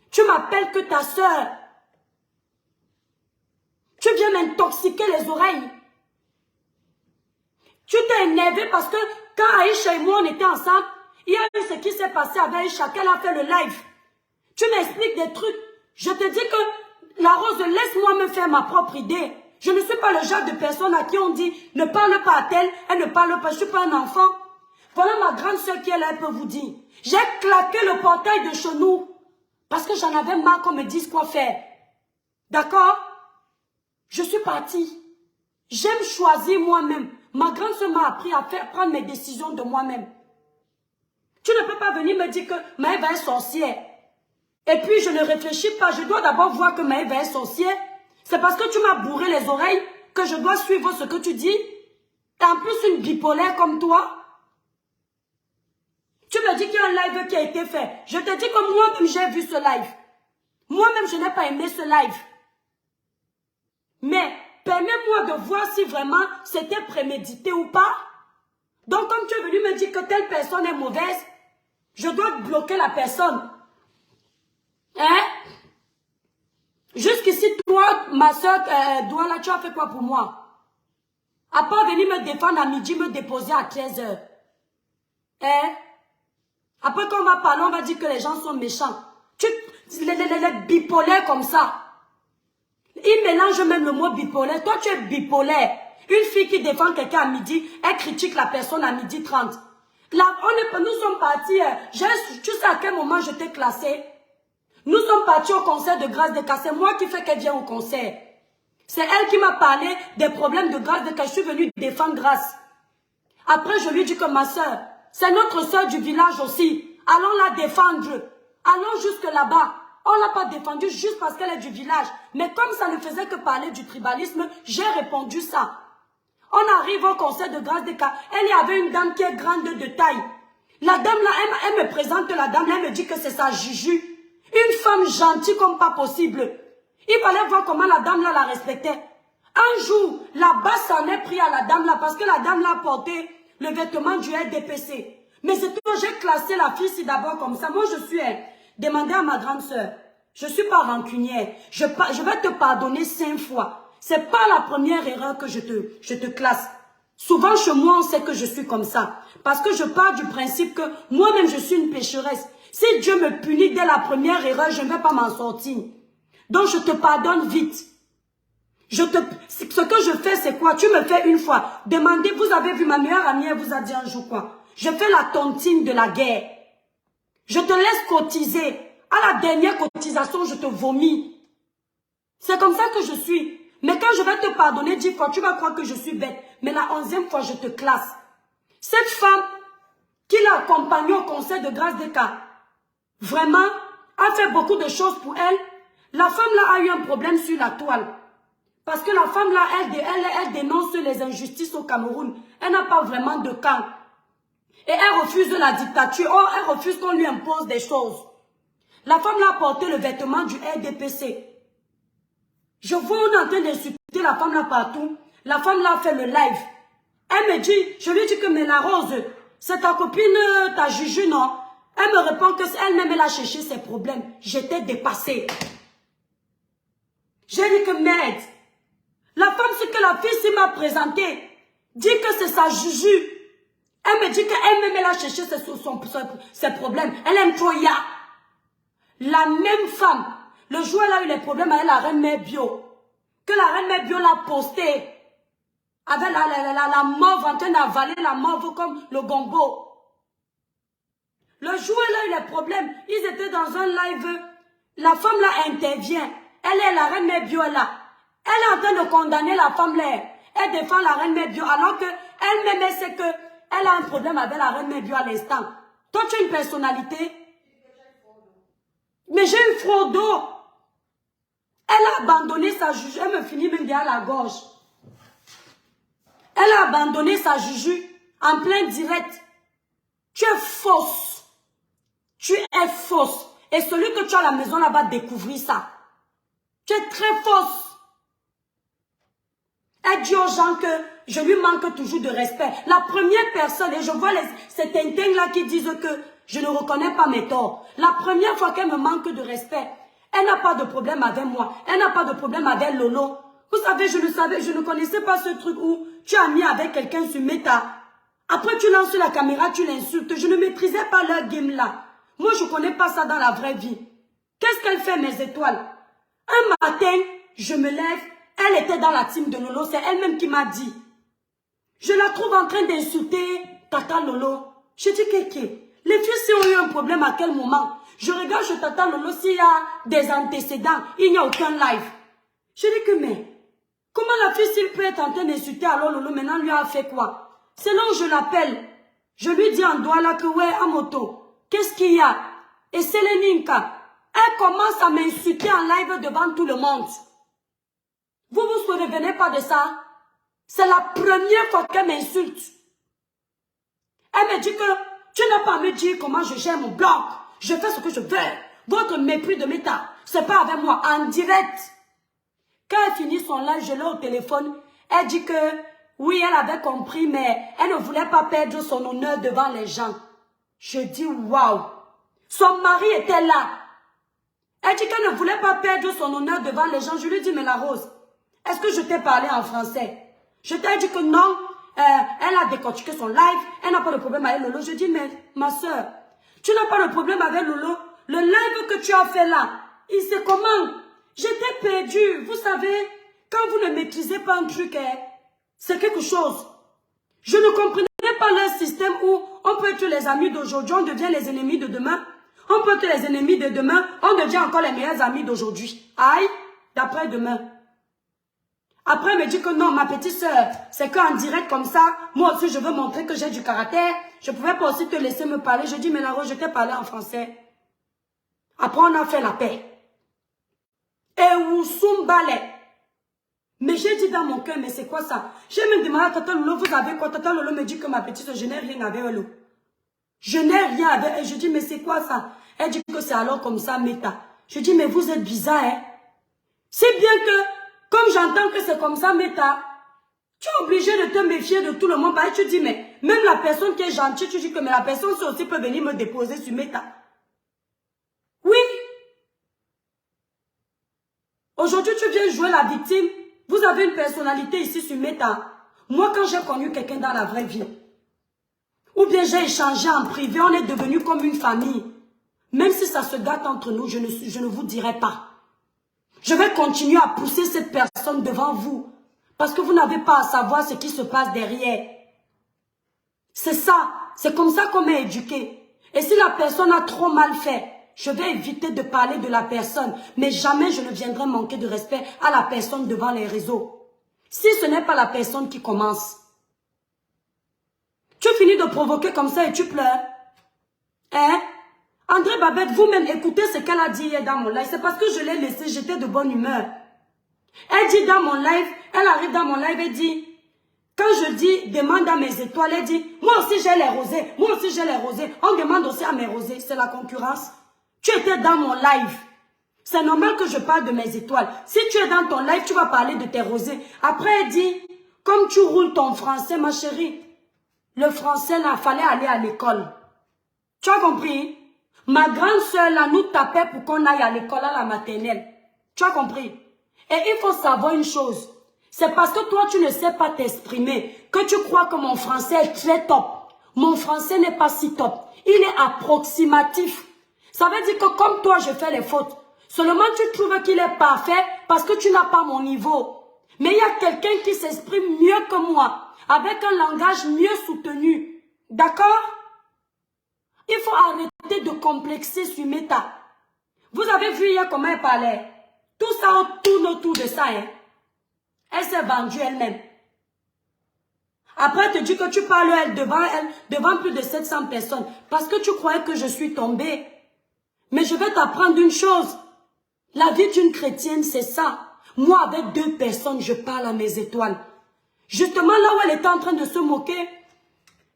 Tu m'appelles que ta sœur. Tu viens m'intoxiquer les oreilles. Tu t'es énervé parce que quand Aïcha et moi on était ensemble, il y a eu ce qui s'est passé avec Aïcha, qu'elle a fait le live. Tu m'expliques des trucs. Je te dis que la Rose, laisse-moi me faire ma propre idée. Je ne suis pas le genre de personne à qui on dit ne parle pas à telle, elle ne parle pas, je ne suis pas un enfant. Voilà ma grande soeur qui est là, elle peut vous dire. J'ai claqué le portail de chez nous parce que j'en avais marre qu'on me dise quoi faire. D'accord? Je suis partie. J'aime choisir moi-même. Ma grande soeur m'a appris à prendre mes décisions de moi-même. Tu ne peux pas venir me dire que Maëva est sorcière. Et puis je ne réfléchis pas. Je dois d'abord voir que Maëva est sorcière. C'est parce que tu m'as bourré les oreilles que je dois suivre ce que tu dis. Et en plus une bipolaire comme toi. Tu me dis qu'il y a un live qui a été fait. Je te dis que moi-même j'ai vu ce live. Moi-même je n'ai pas aimé ce live. Mais permets-moi de voir si vraiment c'était prémédité ou pas. Donc comme tu es venu me dire que telle personne est mauvaise, je dois bloquer la personne. Hein? Jusqu'ici, toi, ma soeur, Douala, tu as fait quoi pour moi? À part venir me défendre à midi, me déposer à 13 h. Hein? Après qu'on va parler, on va dire que les gens sont méchants. Les bipolaires comme ça. Ils mélangent même le mot bipolaire. Toi, tu es bipolaire. Une fille qui défend quelqu'un à midi, elle critique la personne à midi 30. Là, nous sommes partis. Tu sais à quel moment je t'ai classé? Nous sommes partis au concert de Grâce de Cas. C'est moi qui fais qu'elle vienne au concert. C'est elle qui m'a parlé des problèmes de Grâce de Cas. Je suis venue défendre Grâce. Après, je lui dis que ma soeur, c'est notre soeur du village aussi. Allons la défendre. Allons jusque là-bas. On ne l'a pas défendue juste parce qu'elle est du village. Mais comme ça ne faisait que parler du tribalisme, j'ai répondu ça. On arrive au concert de Grâce de Cas. Elle y avait une dame qui est grande de taille. La dame là, elle me présente la dame là, elle me dit que c'est sa Juju. Une femme gentille comme pas possible. Il fallait voir comment la dame là la respectait. Un jour, la basse s'en est pris à la dame là parce que la dame là portait le vêtement du RDPC. Mais c'est tout, j'ai classé la fille si d'abord comme ça. Moi je suis demandé à ma grande soeur. Je ne suis pas rancunière. Je vais te pardonner 5 fois. C'est pas la première erreur que je te classe. Souvent chez moi, on sait que je suis comme ça. Parce que je pars du principe que moi-même, je suis une pécheresse. Si Dieu me punit dès la première erreur, je ne vais pas m'en sortir. Donc, je te pardonne vite. Ce que je fais, c'est quoi? Tu me fais une fois. Demandez, vous avez vu ma meilleure amie, elle vous a dit un jour quoi? Je fais la tontine de la guerre. Je te laisse cotiser. À la dernière cotisation, je te vomis. C'est comme ça que je suis. Mais quand je vais te pardonner 10 fois, tu vas croire que je suis bête. Mais la 11e fois, je te classe. Cette femme qui l'a accompagnée au concert de Grâce des Cas, vraiment, a fait beaucoup de choses pour elle. La femme là a eu un problème sur la toile. Parce que la femme là, elle dénonce les injustices au Cameroun. Elle n'a pas vraiment de camp. Et elle refuse la dictature. Or, elle refuse qu'on lui impose des choses. La femme là a porté le vêtement du RDPC. Je vois, on est en train d'insulter la femme là partout. La femme là a fait le live. Elle me dit, je lui dis que mais la Rose, c'est ta copine, ta Juju, non? Elle me répond que elle-même, elle a cherché ses problèmes. J'étais dépassée. J'ai dit que merde. La femme, ce que la fille m'a présenté, dit que c'est sa Juju. Elle me dit qu'elle-même, elle a cherché ses problèmes. Elle aime Toya. La même femme, le jour où elle a eu les problèmes avec la reine Mère Bio, que la reine Mère Bio l'a posté, avec la morve en train d'avaler la morve comme le gombo. Le jour où elle a eu les problèmes, ils étaient dans un live, la femme là intervient. Elle est la reine Mère Bio là. Elle est en train de condamner la femme là. Elle défend la reine Mère Bio alors que elle-même elle sait que elle a un problème avec la reine Mère Bio à l'instant. Toi tu as une personnalité. Mais j'ai une fraude. Elle a abandonné sa juju. Elle me finit même derrière la gorge. Elle a abandonné sa juju en plein direct. Tu es fausse. Tu es fausse. Et celui que tu as à la maison là va découvrir ça. Tu es très fausse. Elle dit aux gens que je lui manque toujours de respect. La première personne, et je vois ces tintins là qui disent que je ne reconnais pas mes torts. La première fois qu'elle me manque de respect, elle n'a pas de problème avec moi. Elle n'a pas de problème avec Lolo. Vous savez, je ne connaissais pas ce truc où tu as mis avec quelqu'un sur Meta. Après, tu lances la caméra, tu l'insultes. Je ne maîtrisais pas leur game là. Moi, je ne connais pas ça dans la vraie vie. Qu'est-ce qu'elle fait, mes étoiles? Un matin, je me lève. Elle était dans la team de Lolo. C'est elle-même qui m'a dit. Je la trouve en train d'insulter Tata Lolo. Je dis, Kéké, les filles, si ont eu un problème à quel moment? Je regarde chez Tata Lolo s'il y a des antécédents. Il n'y a aucun live. Je dis que, mais, comment la fille, s'il peut être en train d'insulter alors Lolo, maintenant, lui a fait quoi? C'est là où je l'appelle. Je lui dis en doigt là que, ouais, Amoto, qu'est-ce qu'il y a? Et Seleninka, elle commence à m'insulter en live devant tout le monde. Vous vous souvenez pas de ça? C'est la première fois qu'elle m'insulte. Elle me dit que tu n'as pas à me dire comment je gère mon blog. Je fais ce que je veux. Votre mépris de Meta, c'est pas avec moi, en direct. Quand elle finit son live, je l'ai au téléphone. Elle dit que oui, elle avait compris, mais elle ne voulait pas perdre son honneur devant les gens. Je dis waouh. Son mari était là. Elle dit qu'elle ne voulait pas perdre son honneur devant les gens. Je lui dis, mais la Rose, est-ce que je t'ai parlé en français? Je t'ai dit que non, elle a décortiqué son live, elle n'a pas de problème avec Lolo. Je dis, mais ma soeur, tu n'as pas de problème avec Lolo? Le live que tu as fait là, il sait comment? J'étais perdue. Vous savez, quand vous ne maîtrisez pas un truc, c'est quelque chose. Je ne comprenais pas leur système où on peut être les amis d'aujourd'hui, on devient les ennemis de demain. On peut être les ennemis de demain, on devient encore les meilleurs amis d'aujourd'hui. Aïe, d'après-demain. Après, elle me dit que non, ma petite soeur, c'est qu'en direct comme ça, moi aussi je veux montrer que j'ai du caractère. Je ne pouvais pas aussi te laisser me parler. Je dis, mais Laro, je t'ai parlé en français. Après, on a fait la paix. Et Ousoum Ballet. Mais j'ai dit dans mon cœur, mais c'est quoi ça? J'ai même demandé à Tata Lolo, vous avez quoi? Tata Lolo me dit que ma petite soeur, je n'ai rien avec elle. Je n'ai rien avec elle. Je dis, mais c'est quoi ça? Elle dit que c'est alors comme ça, Meta. Je dis, mais vous êtes bizarre, hein? C'est bien que, comme j'entends que c'est comme ça, Meta, tu es obligé de te méfier de tout le monde. Bah, tu dis, mais même la personne qui est gentille, tu dis que mais la personne aussi peut venir me déposer sur Meta. Oui. Aujourd'hui, tu viens jouer la victime. Vous avez une personnalité ici sur Meta. Moi, quand j'ai connu quelqu'un dans la vraie vie, ou bien j'ai échangé en privé, on est devenu comme une famille. Même si ça se gâte entre nous, je ne vous dirai pas. Je vais continuer à pousser cette personne devant vous. Parce que vous n'avez pas à savoir ce qui se passe derrière. C'est ça. C'est comme ça qu'on m'a éduqué. Et si la personne a trop mal fait, je vais éviter de parler de la personne. Mais jamais je ne viendrai manquer de respect à la personne devant les réseaux. Si ce n'est pas la personne qui commence. Tu finis de provoquer comme ça et tu pleures. Hein? André Babette, vous-même, écoutez ce qu'elle a dit hier dans mon live. C'est parce que je l'ai laissé, j'étais de bonne humeur. Elle dit dans mon live, elle arrive dans mon live et dit, quand je dis, demande à mes étoiles, elle dit, moi aussi j'ai les rosés, moi aussi j'ai les rosés. On demande aussi à mes rosés, c'est la concurrence. Tu étais dans mon live. C'est normal que je parle de mes étoiles. Si tu es dans ton live, tu vas parler de tes rosés. Après, elle dit, comme tu roules ton français, ma chérie, le français, là, fallait aller à l'école. Tu as compris? Ma grande soeur, là, nous tapait pour qu'on aille à l'école, à la maternelle. Tu as compris? Et il faut savoir une chose. C'est parce que toi, tu ne sais pas t'exprimer que tu crois que mon français est très top. Mon français n'est pas si top. Il est approximatif. Ça veut dire que comme toi, je fais les fautes. Seulement, tu trouves qu'il est parfait parce que tu n'as pas mon niveau. Mais il y a quelqu'un qui s'exprime mieux que moi, avec un langage mieux soutenu. D'accord? Il faut arrêter de complexer sur Meta. Vous avez vu hier comment elle parlait. Tout ça, on tourne autour de ça. Hein. Elle s'est vendue elle-même. Après, elle te dit que tu parles elle devant plus de 700 personnes. Parce que tu croyais que je suis tombée. Mais je vais t'apprendre une chose. La vie d'une chrétienne, c'est ça. Moi, avec 2 personnes, je parle à mes étoiles. Justement, là où elle était en train de se moquer,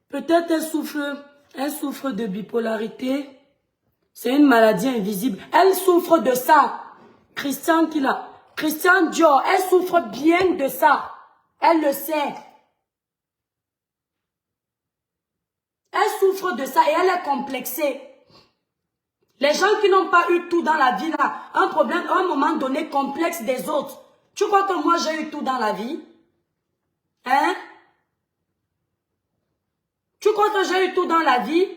peut-être elle souffre de bipolarité. C'est une maladie invisible. Elle souffre de ça. Christian Dior, elle souffre bien de ça. Elle le sait. Elle souffre de ça et elle est complexée. Les gens qui n'ont pas eu tout dans la vie, là, un problème, à un moment donné, complexe des autres. Tu crois que moi, j'ai eu tout dans la vie? Hein? Tu crois que j'ai eu tout dans la vie?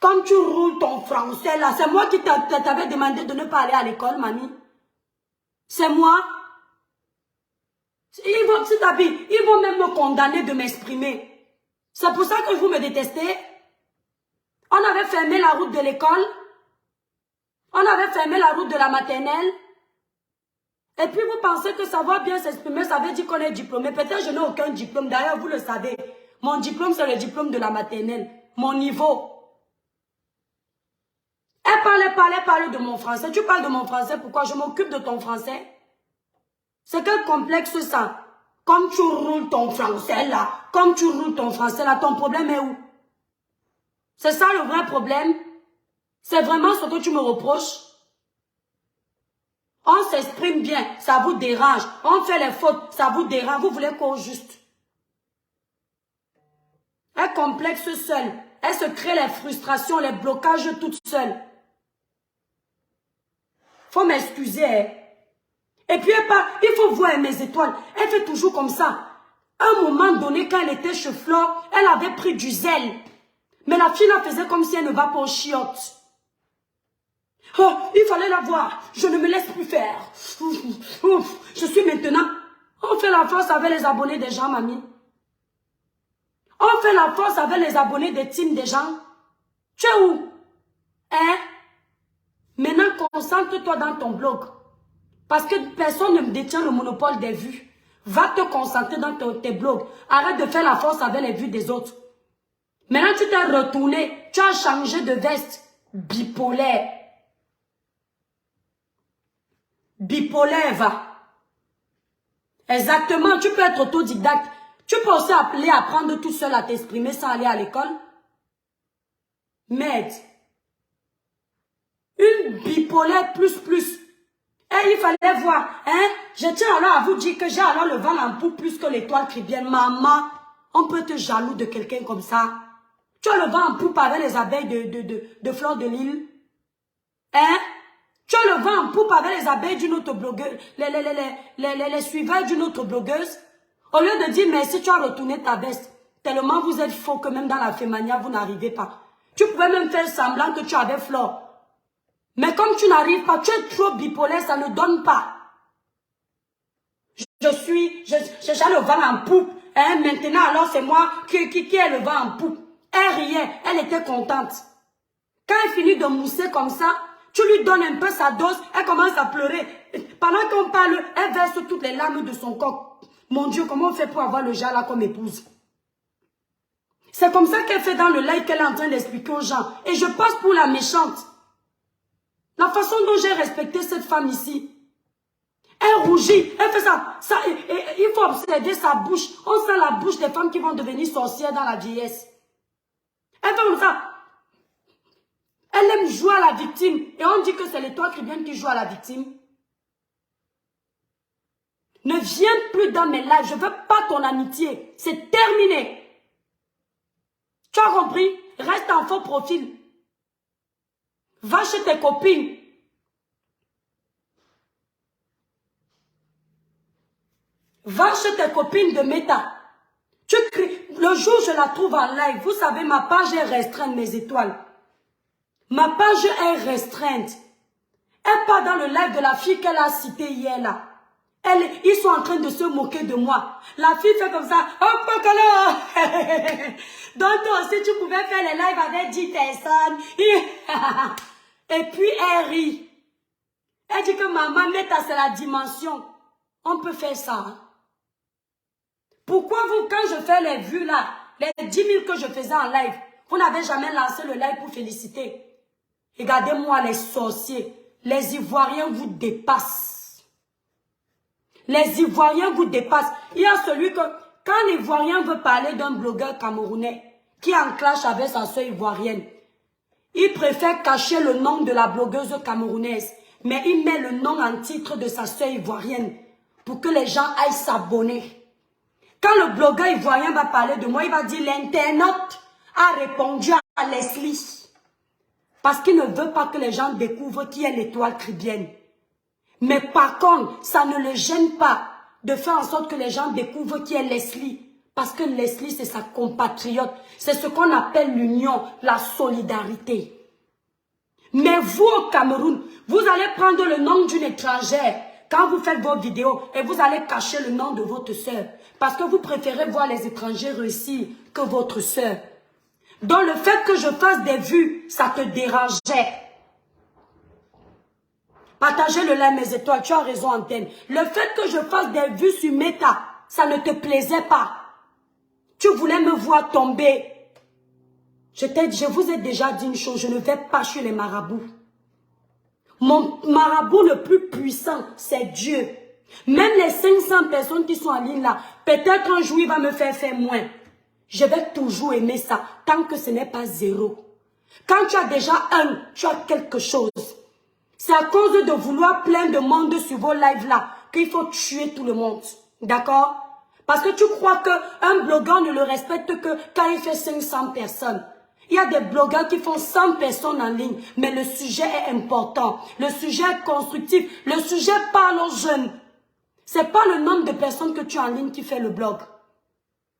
Comme tu roules ton français, là, c'est moi qui t'avais demandé de ne pas aller à l'école, mamie. C'est moi. Ils vont même me condamner de m'exprimer. C'est pour ça que vous me détestez. On avait fermé la route de l'école. On avait fermé la route de la maternelle. Et puis vous pensez que savoir bien s'exprimer, ça veut dire qu'on est diplômé. Peut-être je n'ai aucun diplôme. D'ailleurs, vous le savez. Mon diplôme, c'est le diplôme de la maternelle. Mon niveau. Elle parlait de mon français. Tu parles de mon français, pourquoi? Je m'occupe de ton français. C'est quel complexe ça? Comme tu roules ton français là, ton problème est où? C'est ça le vrai problème? C'est vraiment ce que tu me reproches? On s'exprime bien, ça vous dérange. On fait les fautes, ça vous dérange. Vous voulez quoi au juste? Elle complexe seule. Elle se crée les frustrations, les blocages toute seule. Faut m'excuser. Hein. Et puis, il faut voir mes étoiles. Elle fait toujours comme ça. À un moment donné, quand elle était chez Flore, elle avait pris du zèle. Mais la fille la faisait comme si elle ne va pas aux chiottes. Oh, il fallait la voir. Je ne me laisse plus faire. Je suis maintenant. On fait la force avec les abonnés des gens, mamie. On fait la force avec les abonnés des teams des gens. Tu es où? Hein? Maintenant, concentre-toi dans ton blog. Parce que personne ne détient le monopole des vues. Va te concentrer dans tes blogs. Arrête de faire la force avec les vues des autres. Maintenant, tu t'es retourné. Tu as changé de veste. Bipolaire. Bipolaire, va. Exactement. Tu peux être autodidacte. Tu peux aussi apprendre tout seul à t'exprimer sans aller à l'école. Merde. Une bipolaire plus. Et il fallait voir, hein. Je tiens alors à vous dire que j'ai alors le vent en poupe plus que l'étoile qui vient. Maman, on peut être jaloux de quelqu'un comme ça. Tu as le vent en poupe avec les abeilles de Fleur de Lille. Hein? Tu as le vent en poupe avec les abeilles d'une autre blogueuse, les suiveurs d'une autre blogueuse. Au lieu de dire merci, tu as retourné ta veste. Tellement vous êtes faux que même dans la fémania, vous n'arrivez pas. Tu pouvais même faire semblant que tu avais Flore. Mais comme tu n'arrives pas, tu es trop bipolaire, ça ne donne pas. J'ai le vent en poupe. Hein, maintenant, alors c'est moi qui ai le vent en poupe. Elle riait, elle était contente. Quand elle finit de mousser comme ça, tu lui donnes un peu sa dose, elle commence à pleurer. Pendant qu'on parle, elle verse toutes les larmes de son corps. Mon Dieu, comment on fait pour avoir le genre là comme épouse? C'est comme ça qu'elle fait dans le live qu'elle est en train d'expliquer aux gens. Et je passe pour la méchante. La façon dont j'ai respecté cette femme ici. Elle rougit, elle fait ça. Il faut observer sa bouche. On sent la bouche des femmes qui vont devenir sorcières dans la vieillesse. Elle fait comme ça. Elle aime jouer à la victime. Et on dit que c'est l'étoile chrétienne qui joue à la victime. Ne viens plus dans mes lives. Je ne veux pas ton amitié. C'est terminé. Tu as compris? Reste en faux profil. Va chez tes copines. Va chez tes copines de Meta. Tu cries. Le jour où je la trouve en live, vous savez, ma page est restreinte, mes étoiles. Ma page est restreinte. Elle part dans le live de la fille qu'elle a citée hier là. Ils sont en train de se moquer de moi. La fille fait comme ça. Oh, donc toi aussi, tu pouvais faire les lives avec 10 personnes. Et puis elle rit. Elle dit que maman, Meta, c'est la dimension. On peut faire ça. Hein? Pourquoi vous, quand je fais les vues là, les 10 000 que je faisais en live, vous n'avez jamais lancé le live pour féliciter? Regardez-moi les sorciers. Les Ivoiriens vous dépassent. Les Ivoiriens vous dépassent. Il y a celui que, quand l'Ivoirien veut parler d'un blogueur camerounais qui est en clash avec sa soeur ivoirienne, il préfère cacher le nom de la blogueuse camerounaise, mais il met le nom en titre de sa soeur ivoirienne pour que les gens aillent s'abonner. Quand le blogueur ivoirien va parler de moi, il va dire l'internaute a répondu à Leslie. Parce qu'il ne veut pas que les gens découvrent qui est l'étoile caribéenne. Mais par contre, ça ne le gêne pas de faire en sorte que les gens découvrent qui est Leslie. Parce que Leslie, c'est sa compatriote. C'est ce qu'on appelle l'union, la solidarité. Mais vous, au Cameroun, vous allez prendre le nom d'une étrangère quand vous faites vos vidéos et vous allez cacher le nom de votre sœur. Parce que vous préférez voir les étrangers réussir que votre sœur. Donc le fait que je fasse des vues, ça te dérangeait. Partagez le like, mes étoiles, tu as raison, Antenne. Le fait que je fasse des vues sur Meta, ça ne te plaisait pas. Tu voulais me voir tomber. Je vous ai déjà dit une chose, je ne vais pas chez les marabouts. Mon marabout le plus puissant, c'est Dieu. Même les 500 personnes qui sont en ligne là, peut-être un jour il va me faire moins. Je vais toujours aimer ça, tant que ce n'est pas zéro. Quand tu as déjà un, tu as quelque chose. C'est à cause de vouloir plein de monde sur vos lives là, qu'il faut tuer tout le monde. D'accord? Parce que tu crois qu'un blogueur ne le respecte que quand il fait 500 personnes. Il y a des blogueurs qui font 100 personnes en ligne, mais le sujet est important. Le sujet est constructif. Le sujet parle aux jeunes. C'est pas le nombre de personnes que tu as en ligne qui fait le blog.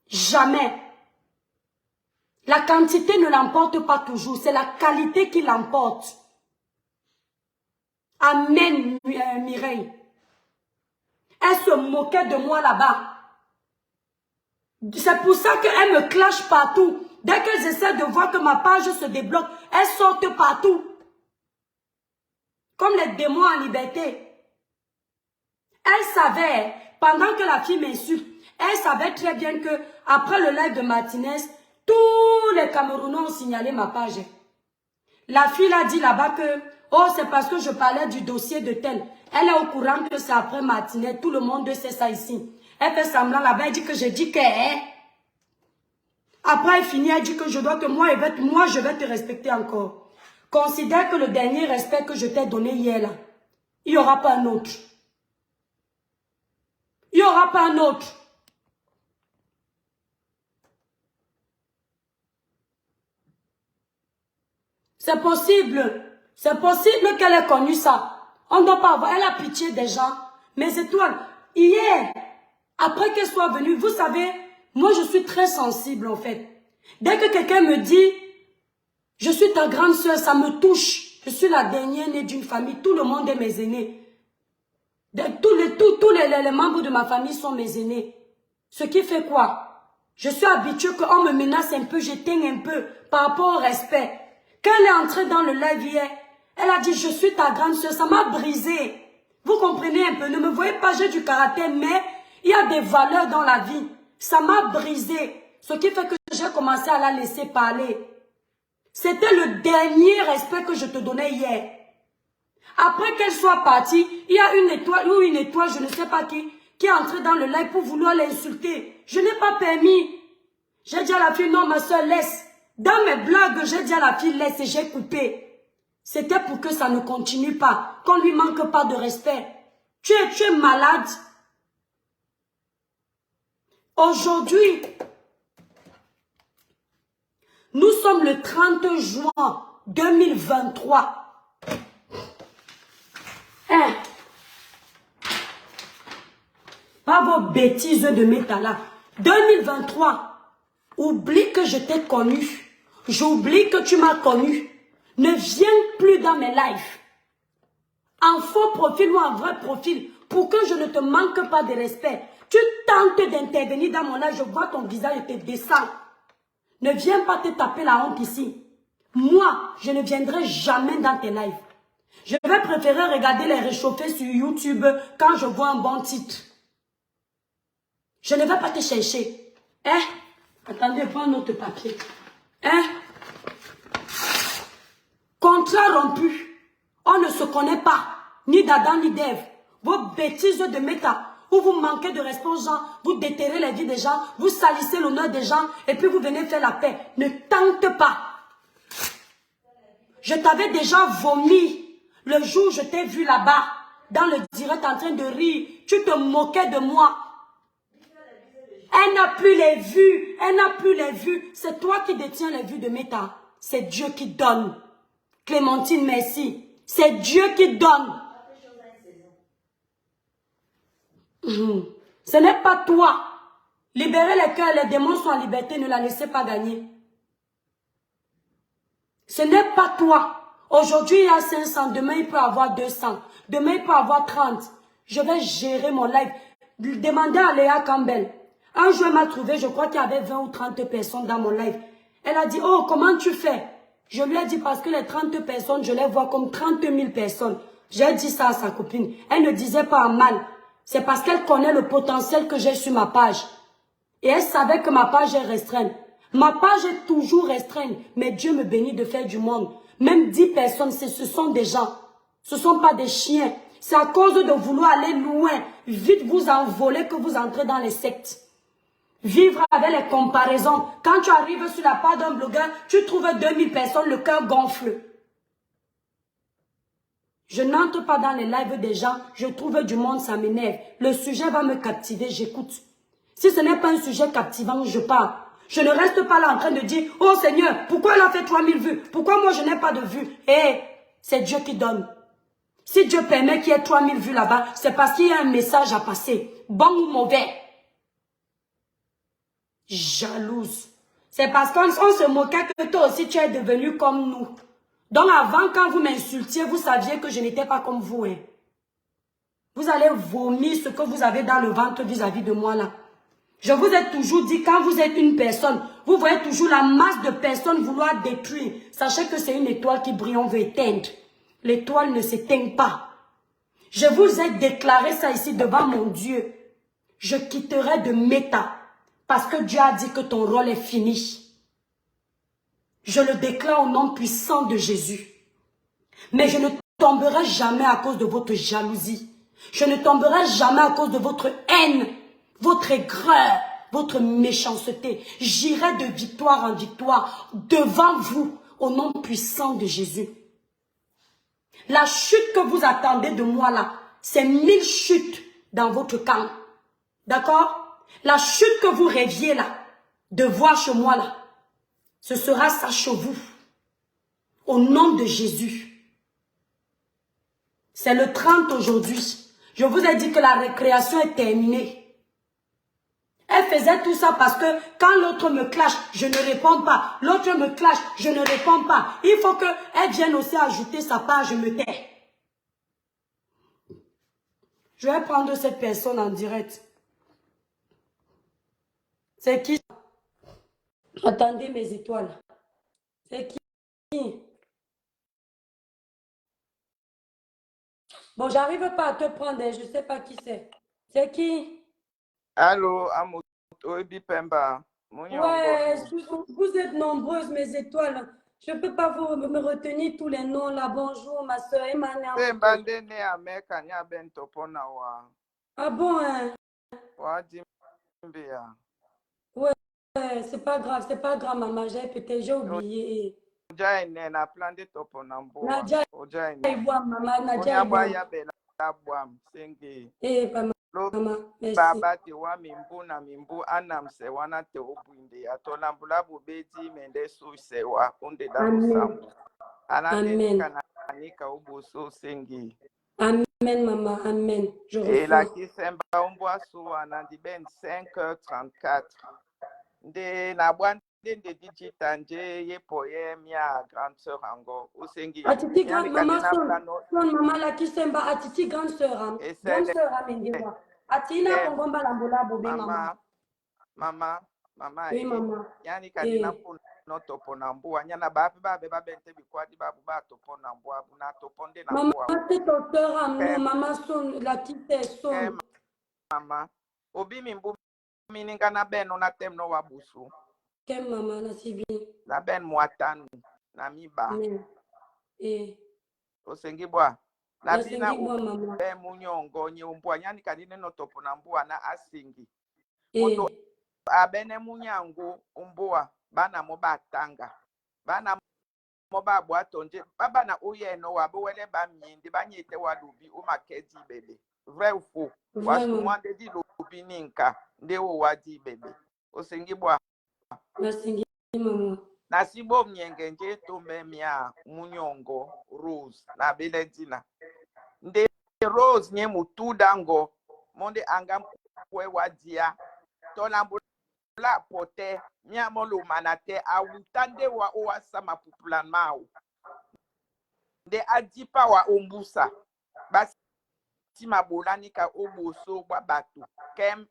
Jamais. La quantité ne l'emporte pas toujours. C'est la qualité qui l'emporte. Amen, Mireille. Elle se moquait de moi là-bas. C'est pour ça qu'elle me clash partout. Dès qu'elles essaient de voir que ma page se débloque, elles sortent partout. Comme les démons en liberté. Elle savait, pendant que la fille m'insulte, elle savait très bien que après le live de Martinez, tous les Camerounais ont signalé ma page. La fille a dit là-bas que, oh, c'est parce que je parlais du dossier de tel. Elle est au courant que c'est après Martinez, tout le monde sait ça ici. Elle fait semblant là-bas, elle dit que je dis que... Après, elle finit, elle dit que je dois que moi, je vais te respecter encore. Considère que le dernier respect que je t'ai donné hier, là, il n'y aura pas un autre. Il n'y aura pas un autre. C'est possible. C'est possible qu'elle ait connu ça. On ne doit pas avoir. Elle a pitié des gens. Mes étoiles, hier, après qu'elle soit venue, vous savez, moi je suis très sensible en fait. Dès que quelqu'un me dit, je suis ta grande soeur, ça me touche. Je suis la dernière née d'une famille. Tout le monde est mes aînés. Tous les membres de ma famille sont mes aînés. Ce qui fait quoi? Je suis habituée qu'on me menace un peu, j'éteins un peu par rapport au respect. Quand elle est entrée dans le live hier, elle a dit, je suis ta grande soeur. Ça m'a brisé. Vous comprenez un peu? Ne me voyez pas, j'ai du caractère, mais il y a des valeurs dans la vie. Ça m'a brisé. Ce qui fait que j'ai commencé à la laisser parler. C'était le dernier respect que je te donnais hier. Après qu'elle soit partie, il y a une étoile, je ne sais pas qui est entrée dans le live pour vouloir l'insulter. Je n'ai pas permis. J'ai dit à la fille, non, ma soeur, laisse. Dans mes blagues, j'ai dit à la fille, laisse et j'ai coupé. C'était pour que ça ne continue pas, qu'on ne lui manque pas de respect. Tu es malade. Aujourd'hui, nous sommes le 30 juin 2023. Hein? Pas vos bêtises de métal. 2023. Oublie que je t'ai connu. J'oublie que tu m'as connu. Ne viens plus dans mes lives. En faux profil ou en vrai profil. Pour que je ne te manque pas de respect. Tu tentes d'intervenir dans mon live. Je vois ton visage et te descend. Ne viens pas te taper la honte ici. Moi, je ne viendrai jamais dans tes lives. Je vais préférer regarder les réchauffés sur YouTube quand je vois un bon titre. Je ne vais pas te chercher. Hein? Attendez, prends notre papier. Hein? Contrat rompu. On ne se connaît pas. Ni d'Adam ni d'Ève. Vos bêtises de méta. Où vous manquez de respect aux gens. Vous déterrez les vies des gens. Vous salissez l'honneur des gens. Et puis vous venez faire la paix. Ne tente pas. Je t'avais déjà vomi. Le jour où je t'ai vu là-bas. Dans le direct en train de rire. Tu te moquais de moi. Elle n'a plus les vues. Elle n'a plus les vues. C'est toi qui détiens les vues de Meta. C'est Dieu qui donne. Clémentine, merci. C'est Dieu qui donne. Ce n'est pas toi. Libérez les cœurs, les démons sont en liberté. Ne la laissez pas gagner. Ce n'est pas toi. Aujourd'hui, il y a 500. Demain, il peut avoir 200. Demain, il peut avoir 30. Je vais gérer mon live. Demandez à Léa Campbell. Un jour, elle m'a trouvé, je crois qu'il y avait 20 ou 30 personnes dans mon live. Elle a dit, oh, comment tu fais? Je lui ai dit, parce que les 30 personnes, je les vois comme 30 000 personnes. J'ai dit ça à sa copine. Elle ne disait pas en mal. C'est parce qu'elle connaît le potentiel que j'ai sur ma page. Et elle savait que ma page est restreinte. Ma page est toujours restreinte. Mais Dieu me bénit de faire du monde. Même 10 personnes, ce sont des gens. Ce ne sont pas des chiens. C'est à cause de vouloir aller loin. Vite vous envoler que vous entrez dans les sectes. Vivre avec les comparaisons. Quand tu arrives sur la page d'un blogueur, tu trouves 2000 personnes, le cœur gonfle. Je n'entre pas dans les lives des gens, je trouve du monde, ça m'énerve. Le sujet va me captiver, j'écoute. Si ce n'est pas un sujet captivant, je pars. Je ne reste pas là en train de dire, oh Seigneur, pourquoi elle a fait 3000 vues? Pourquoi moi je n'ai pas de vues? C'est Dieu qui donne. Si Dieu permet qu'il y ait 3000 vues là-bas, c'est parce qu'il y a un message à passer. Bon ou mauvais? Jalouse. C'est parce qu'on se moquait que toi aussi tu es devenu comme nous. Donc avant, quand vous m'insultiez, vous saviez que je n'étais pas comme vous. Hein. Vous allez vomir ce que vous avez dans le ventre vis-à-vis de moi là. Je vous ai toujours dit, quand vous êtes une personne, vous voyez toujours la masse de personnes vouloir détruire. Sachez que c'est une étoile qui brille, on veut éteindre. L'étoile ne s'éteint pas. Je vous ai déclaré ça ici devant mon Dieu. Je quitterai de Meta. Parce que Dieu a dit que ton rôle est fini. Je le déclare au nom puissant de Jésus. Mais je ne tomberai jamais à cause de votre jalousie. Je ne tomberai jamais à cause de votre haine, votre aigreur, votre méchanceté. J'irai de victoire en victoire devant vous au nom puissant de Jésus. La chute que vous attendez de moi là, c'est 1000 chutes dans votre camp. D'accord? La chute que vous rêviez là, de voir chez moi là, ce sera ça chez vous. Au nom de Jésus. C'est le 30 aujourd'hui. Je vous ai dit que la récréation est terminée. Elle faisait tout ça parce que quand l'autre me clash, je ne réponds pas. L'autre me clash, je ne réponds pas. Il faut qu'elle vienne aussi ajouter sa part, je me tais. Je vais prendre cette personne en direct. C'est qui? Attendez mes étoiles. C'est qui? Bon, j'arrive pas à te prendre, je ne sais pas qui c'est. C'est qui? Allô, Amoto Bipemba. Ouais, vous êtes nombreuses, mes étoiles. Je ne peux pas me retenir tous les noms là. Bonjour, ma soeur Emmanuel. Ah bon, hein? Ouais, c'est pas grave, maman. J'ai oublié. Nadia, maman, Nadia, Maman, merci. baba te wa mimbu na mimbu anam se wana te obwinde ya tolambula bubeti mende su se wa unde da busambu anande kanika ubuso sengi. Amen maman, amen. Je et la reçois. kisemba ombwa su anandi ben 5h34 de na bwande de digita nje yepo ye mia grande sœur ango usengi Atiti yani maman kadina son plano maman la kisemba atiti grande sœur grande esele sœur amendewa. Atina kongomba lambola bobe maman. mama Oui maman. yani kadina no topo na mbua nyana babe bente bikwadi babu ba topo na mbua na topo nde na Maman mbua c'est ton sœur amour, maman son la petite son. mama obi mimbu mininga na beno na temno wa busu Kem maman na sibi. na ben mwatanu na miba Amen. osengi bwa na bina maman. be munyongo nye umbua nyani kadine no topo na mbua na asingi moto abene munyangu umbua bana mo batanga bana mo ba bwato nje baba na uyeno wa bwele ba myindi banyite wa lubi umakedi bebe vrai ou faux wasu mwande di lubi ninka nde wo wadi bebe osengi bwa Nasingi maman. na sibo mnyenge nje tumbe mia munyongo rose na beledina nde rose nye mutudango monde anga kwe wadia tolambo la pote mia molo manate awutande wa owasama pupula mau nde adipa wa ombusa basi mabolani ka oboso wa batu kem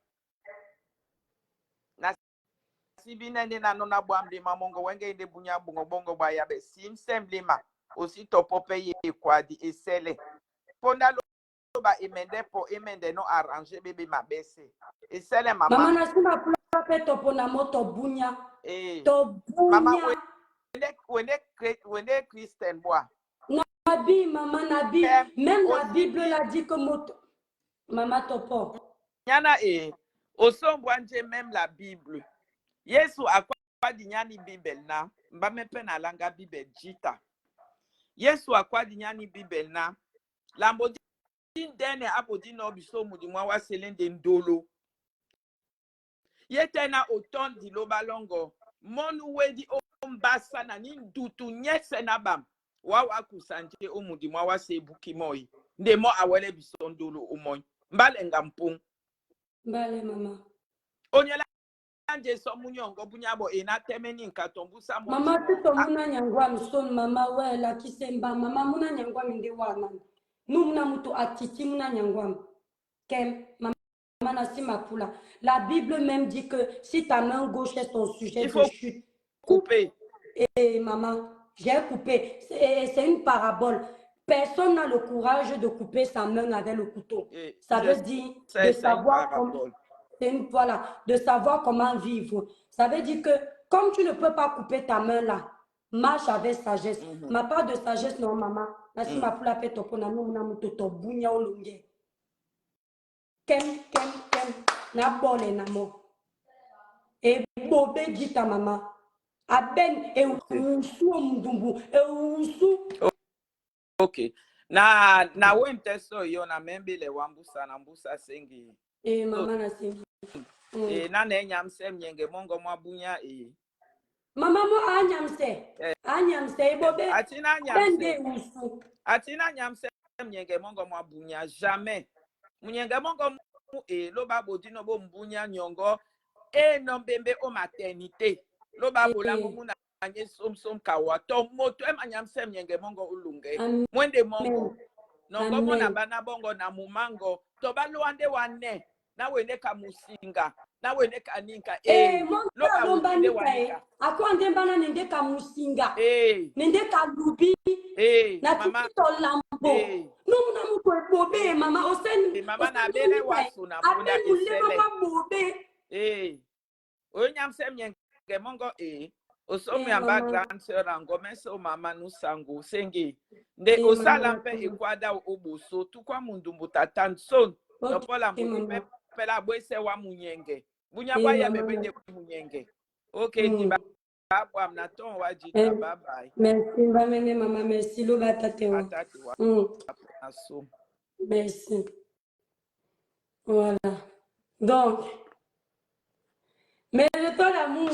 na sibine nde na nona bwamlima mongo wenge nde bunya bungo bongo ba yabe simsemlima osi topope ye kwadi esele ponda ba emende po emende no arrange bebe mabese esele mama mama na sima pula pe topo na moto bunya to mama bunya wende Christian bois nabi mama nabi même la Bible l'a dit que moto mama topo nyana osombwa nje même la Bible Yesu akwadi nyani Bible na mbame pe na langa Bible jita Yesu akwadi nyani Bible na lambo dene apodi no biso mudi mwa waselende ndolo yetena oton di lobalongo monu wedi ombasa na ni dutu nyese na bam wawa kusanje omudi mwa wasebuki moi ndemo awele biso ndolo omoy mbale ngampung mbale mama onyela anje so munyongo bunyabo ena temeni nkatombusa mo mama tuto muna nyangwa mson mama wela kisemba mama muna nyangwa minde wana numna mutu atiti muna nyangwa kem mama na sima pula la Bible même dit que si ta main gauche est ton sujet de chute couper et maman j'ai coupé c'est une parabole. Personne n'a le courage de couper sa main avec le couteau. Ça veut dire de savoir comment, voilà, de savoir comment vivre. Ça veut dire que comme tu ne peux pas couper ta main là, marche avec sagesse. Ma part de sagesse, non, maman. Nasi ma pula pe topo na no na muto to bunya olunge. Kem na bole na mo. E bobe jita mama. Aben e usu omdumbu e usu. Okay. Na wente so yo na membile wambusa na mbusa sengi. Mama na sengi. Na enyamse mnyenge mongo mwabunya Mama mo anyamse. Anyamse bobe. Atina Bende usu. Atina nyamse mnyenge mongo mwabunya jamais. Mnyenge mongo mu lo babo dino bo mbunya nyongo no mbembe o maternité. Lo babo la mumuna anye som kawa to moto emanyamse mnyenge mongo ulunge mwende mongo nongo mona bana bongo na mumango to baluande wane na wene ka musinga na wene ka ninka lo bawutinde wanika akwande bana nende ka musinga nende ka lubi na tukito lambo numuna muko ebobe mama osen mama na bene wasu na punda esele mama bobe onyamse mnyenge mongo Osomi amba grand sœur angomeso mama nusangu sengi nde osala mpe ekwada oboso tukwa mundumbu tatanson topola mbuti pela bwese wa munyenge bunya baya bebe de munyenge okay ni baba amna ton wajita bye bye merci mbamene mama merci lo batate wa atati wa aso merci Voilà. Donc, mais le temps d'amour,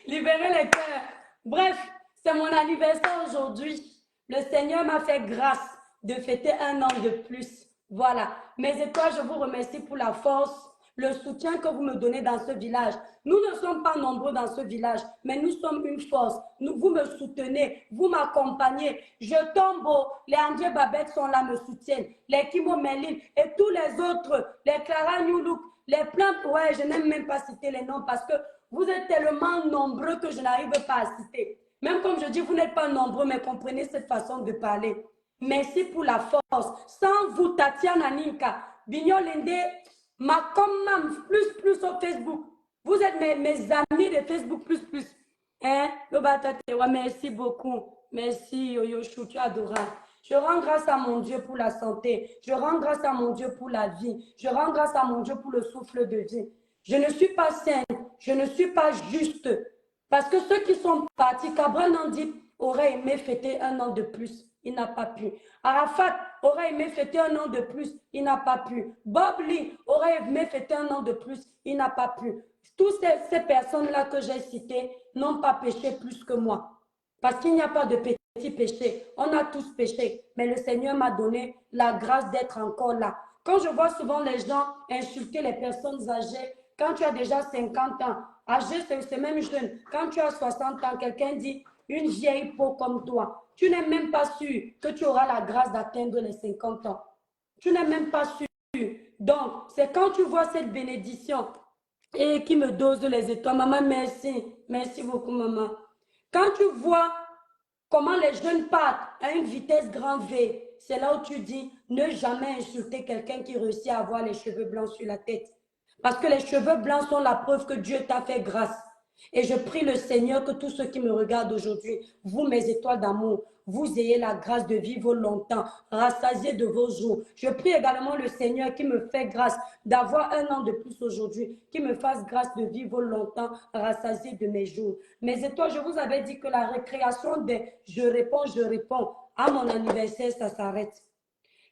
libérer les cœurs. Bref, c'est mon anniversaire aujourd'hui. Le Seigneur m'a fait grâce de fêter un an de plus. Voilà. Mes étoiles, je vous remercie pour la force, le soutien que vous me donnez dans ce village. Nous ne sommes pas nombreux dans ce village, mais nous sommes une force. Vous me soutenez, vous m'accompagnez. Je tombe, les André Babette sont là, me soutiennent. Les Kimo Melin et tous les autres, les Clara New Look, les plantes, ouais, je n'aime même pas citer les noms parce que vous êtes tellement nombreux que je n'arrive pas à citer. Même comme je dis, vous n'êtes pas nombreux, mais comprenez cette façon de parler. Merci pour la force. Sans vous, Tatiana Ninka, Bignolende, Makomam, plus au Facebook. Vous êtes mes amis de Facebook, plus. Hein? Merci beaucoup. Merci, Yoyo Chou, tu es adorable. Je rends grâce à mon Dieu pour la santé. Je rends grâce à mon Dieu pour la vie. Je rends grâce à mon Dieu pour le souffle de vie. Je ne suis pas sainte. Je ne suis pas juste. Parce que ceux qui sont partis, Cabral Nandip aurait aimé fêter un an de plus. Il n'a pas pu. Arafat aurait aimé fêter un an de plus. Il n'a pas pu. Bob Lee aurait aimé fêter un an de plus. Il n'a pas pu. Toutes ces personnes-là que j'ai citées n'ont pas péché plus que moi. Parce qu'il n'y a pas de petit péché. On a tous péché. Mais le Seigneur m'a donné la grâce d'être encore là. Quand je vois souvent les gens insulter les personnes âgées, quand tu as déjà 50 ans, âgé, c'est même jeune. Quand tu as 60 ans, quelqu'un dit une vieille peau comme toi. Tu n'es même pas sûr que tu auras la grâce d'atteindre les 50 ans. Tu n'es même pas sûr. Donc, c'est quand tu vois cette bénédiction et qui me dose les étoiles. Maman, merci. Merci beaucoup, maman. Quand tu vois comment les jeunes partent à une vitesse grand V, c'est là où tu dis ne jamais insulter quelqu'un qui réussit à avoir les cheveux blancs sur la tête. Parce que les cheveux blancs sont la preuve que Dieu t'a fait grâce. Et je prie le Seigneur que tous ceux qui me regardent aujourd'hui, vous, mes étoiles d'amour, vous ayez la grâce de vivre longtemps, rassasiés de vos jours. Je prie également le Seigneur qui me fait grâce d'avoir un an de plus aujourd'hui, qui me fasse grâce de vivre longtemps, rassasié de mes jours. Mes étoiles, je vous avais dit que la récréation des je réponds à mon anniversaire, ça s'arrête.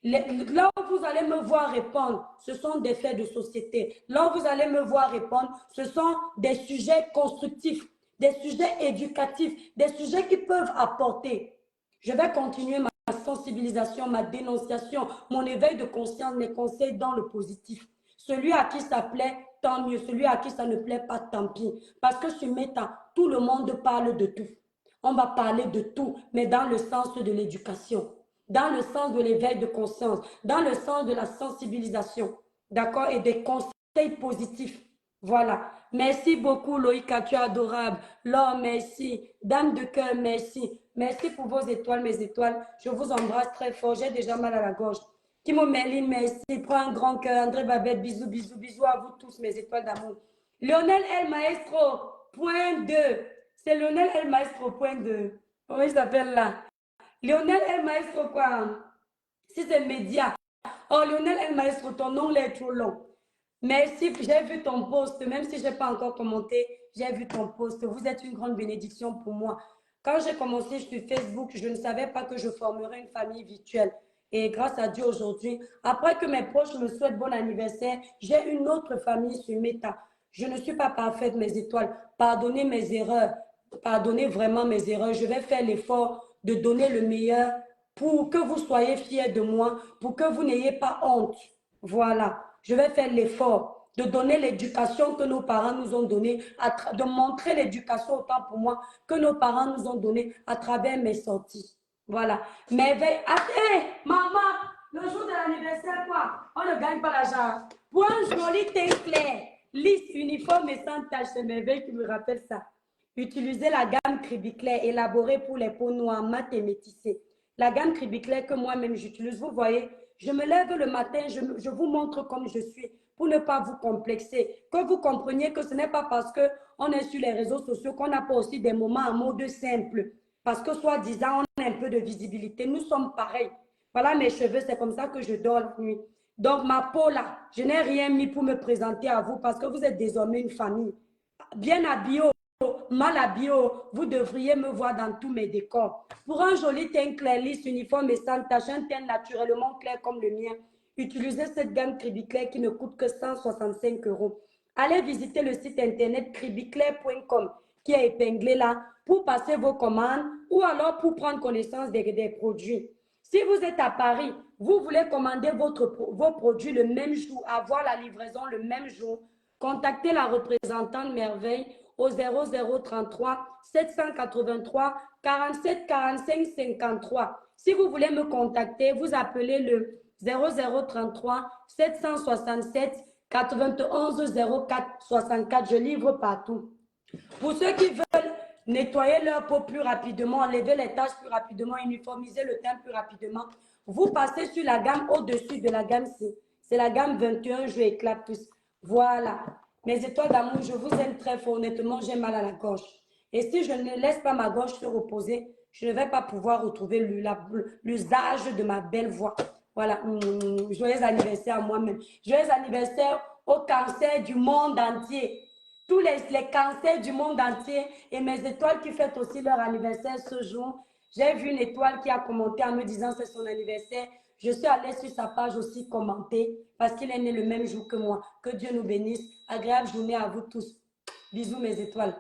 Là où vous allez me voir répondre, ce sont des faits de société. Là où vous allez me voir répondre, ce sont des sujets constructifs, des sujets éducatifs, des sujets qui peuvent apporter. Je vais continuer ma sensibilisation, ma dénonciation, mon éveil de conscience, mes conseils dans le positif. Celui à qui ça plaît, tant mieux. Celui à qui ça ne plaît pas, tant pis. Parce que sur Meta, tout le monde parle de tout. On va parler de tout, mais dans le sens de l'éducation, dans le sens de l'éveil de conscience, dans le sens de la sensibilisation, d'accord, et des conseils positifs. Voilà. Merci beaucoup, Loïka, tu es adorable. Laure, merci. Dame de cœur, merci. Merci pour vos étoiles, mes étoiles. Je vous embrasse très fort. J'ai déjà mal à la gorge. Kimo Merlin, merci. Prends un grand cœur. André Babette, bisous, bisous, bisous à vous tous, mes étoiles d'amour. Lionel El Maestro, point 2. C'est Lionel El Maestro, point 2. Comment il s'appelle là? Lionel El Maestro, quoi? Si c'est média. Oh, Lionel El Maestro, ton nom là est trop long. Merci, j'ai vu ton post, même si je n'ai pas encore commenté, j'ai vu ton post. Vous êtes une grande bénédiction pour moi. Quand j'ai commencé sur Facebook, je ne savais pas que je formerais une famille virtuelle. Et grâce à Dieu aujourd'hui, après que mes proches me souhaitent bon anniversaire, j'ai une autre famille sur Meta. Je ne suis pas parfaite, mes étoiles. Pardonnez mes erreurs. Pardonnez vraiment mes erreurs. Je vais faire l'effort de donner le meilleur pour que vous soyez fiers de moi, pour que vous n'ayez pas honte. Voilà. Je vais faire l'effort de donner l'éducation que nos parents nous ont donnée, de montrer l'éducation autant pour moi que nos parents nous ont donnée à travers mes sorties. Voilà. Mais hey, maman, le jour de l'anniversaire, quoi? On ne gagne pas l'argent. Pour un joli teint clair, lisse, uniforme et sans tache, c'est merveille qui me rappelle ça. Utilisez la gamme Cribiclair élaborée pour les peaux noires, mat et métissées. La gamme Cribiclair que moi-même j'utilise, vous voyez, je me lève le matin, je vous montre comme je suis pour ne pas vous complexer. Que vous compreniez que ce n'est pas parce qu'on est sur les réseaux sociaux qu'on n'a pas aussi des moments en mode simple. Parce que soi-disant, on a un peu de visibilité. Nous sommes pareils. Voilà mes cheveux, c'est comme ça que je dors la nuit. Donc ma peau là, je n'ai rien mis pour me présenter à vous parce que vous êtes désormais une famille. Bien habillée, mal habillé, vous devriez me voir dans tous mes décors. Pour un joli teint clair, lisse, uniforme et sans tache, un teint naturellement clair comme le mien, utilisez cette gamme Cribiclair qui ne coûte que 165 €. Allez visiter le site internet cribiclair.com qui est épinglé là pour passer vos commandes ou alors pour prendre connaissance des produits. Si vous êtes à Paris, vous voulez commander vos produits le même jour, avoir la livraison le même jour, contactez la représentante Merveille au 0033 783 47 45 53. Si vous voulez me contacter, vous appelez le 0033 767 91 04 64. Je livre partout. Pour ceux qui veulent nettoyer leur peau plus rapidement, enlever les taches plus rapidement, uniformiser le teint plus rapidement, vous passez sur la gamme au-dessus de la gamme C. C'est la gamme 21 Jeux Éclat Plus. Voilà. Mes étoiles d'amour, je vous aime très fort. Honnêtement, j'ai mal à la gorge. Et si je ne laisse pas ma gorge se reposer, je ne vais pas pouvoir retrouver l'usage de ma belle voix. Voilà. Joyeux anniversaire à moi-même. Joyeux anniversaire au cancer du monde entier. Tous les cancers du monde entier et mes étoiles qui fêtent aussi leur anniversaire ce jour. J'ai vu une étoile qui a commenté en me disant c'est son anniversaire. Je suis allée sur sa page aussi commenter parce qu'il est né le même jour que moi. Que Dieu nous bénisse. Agréable journée à vous tous. Bisous mes étoiles.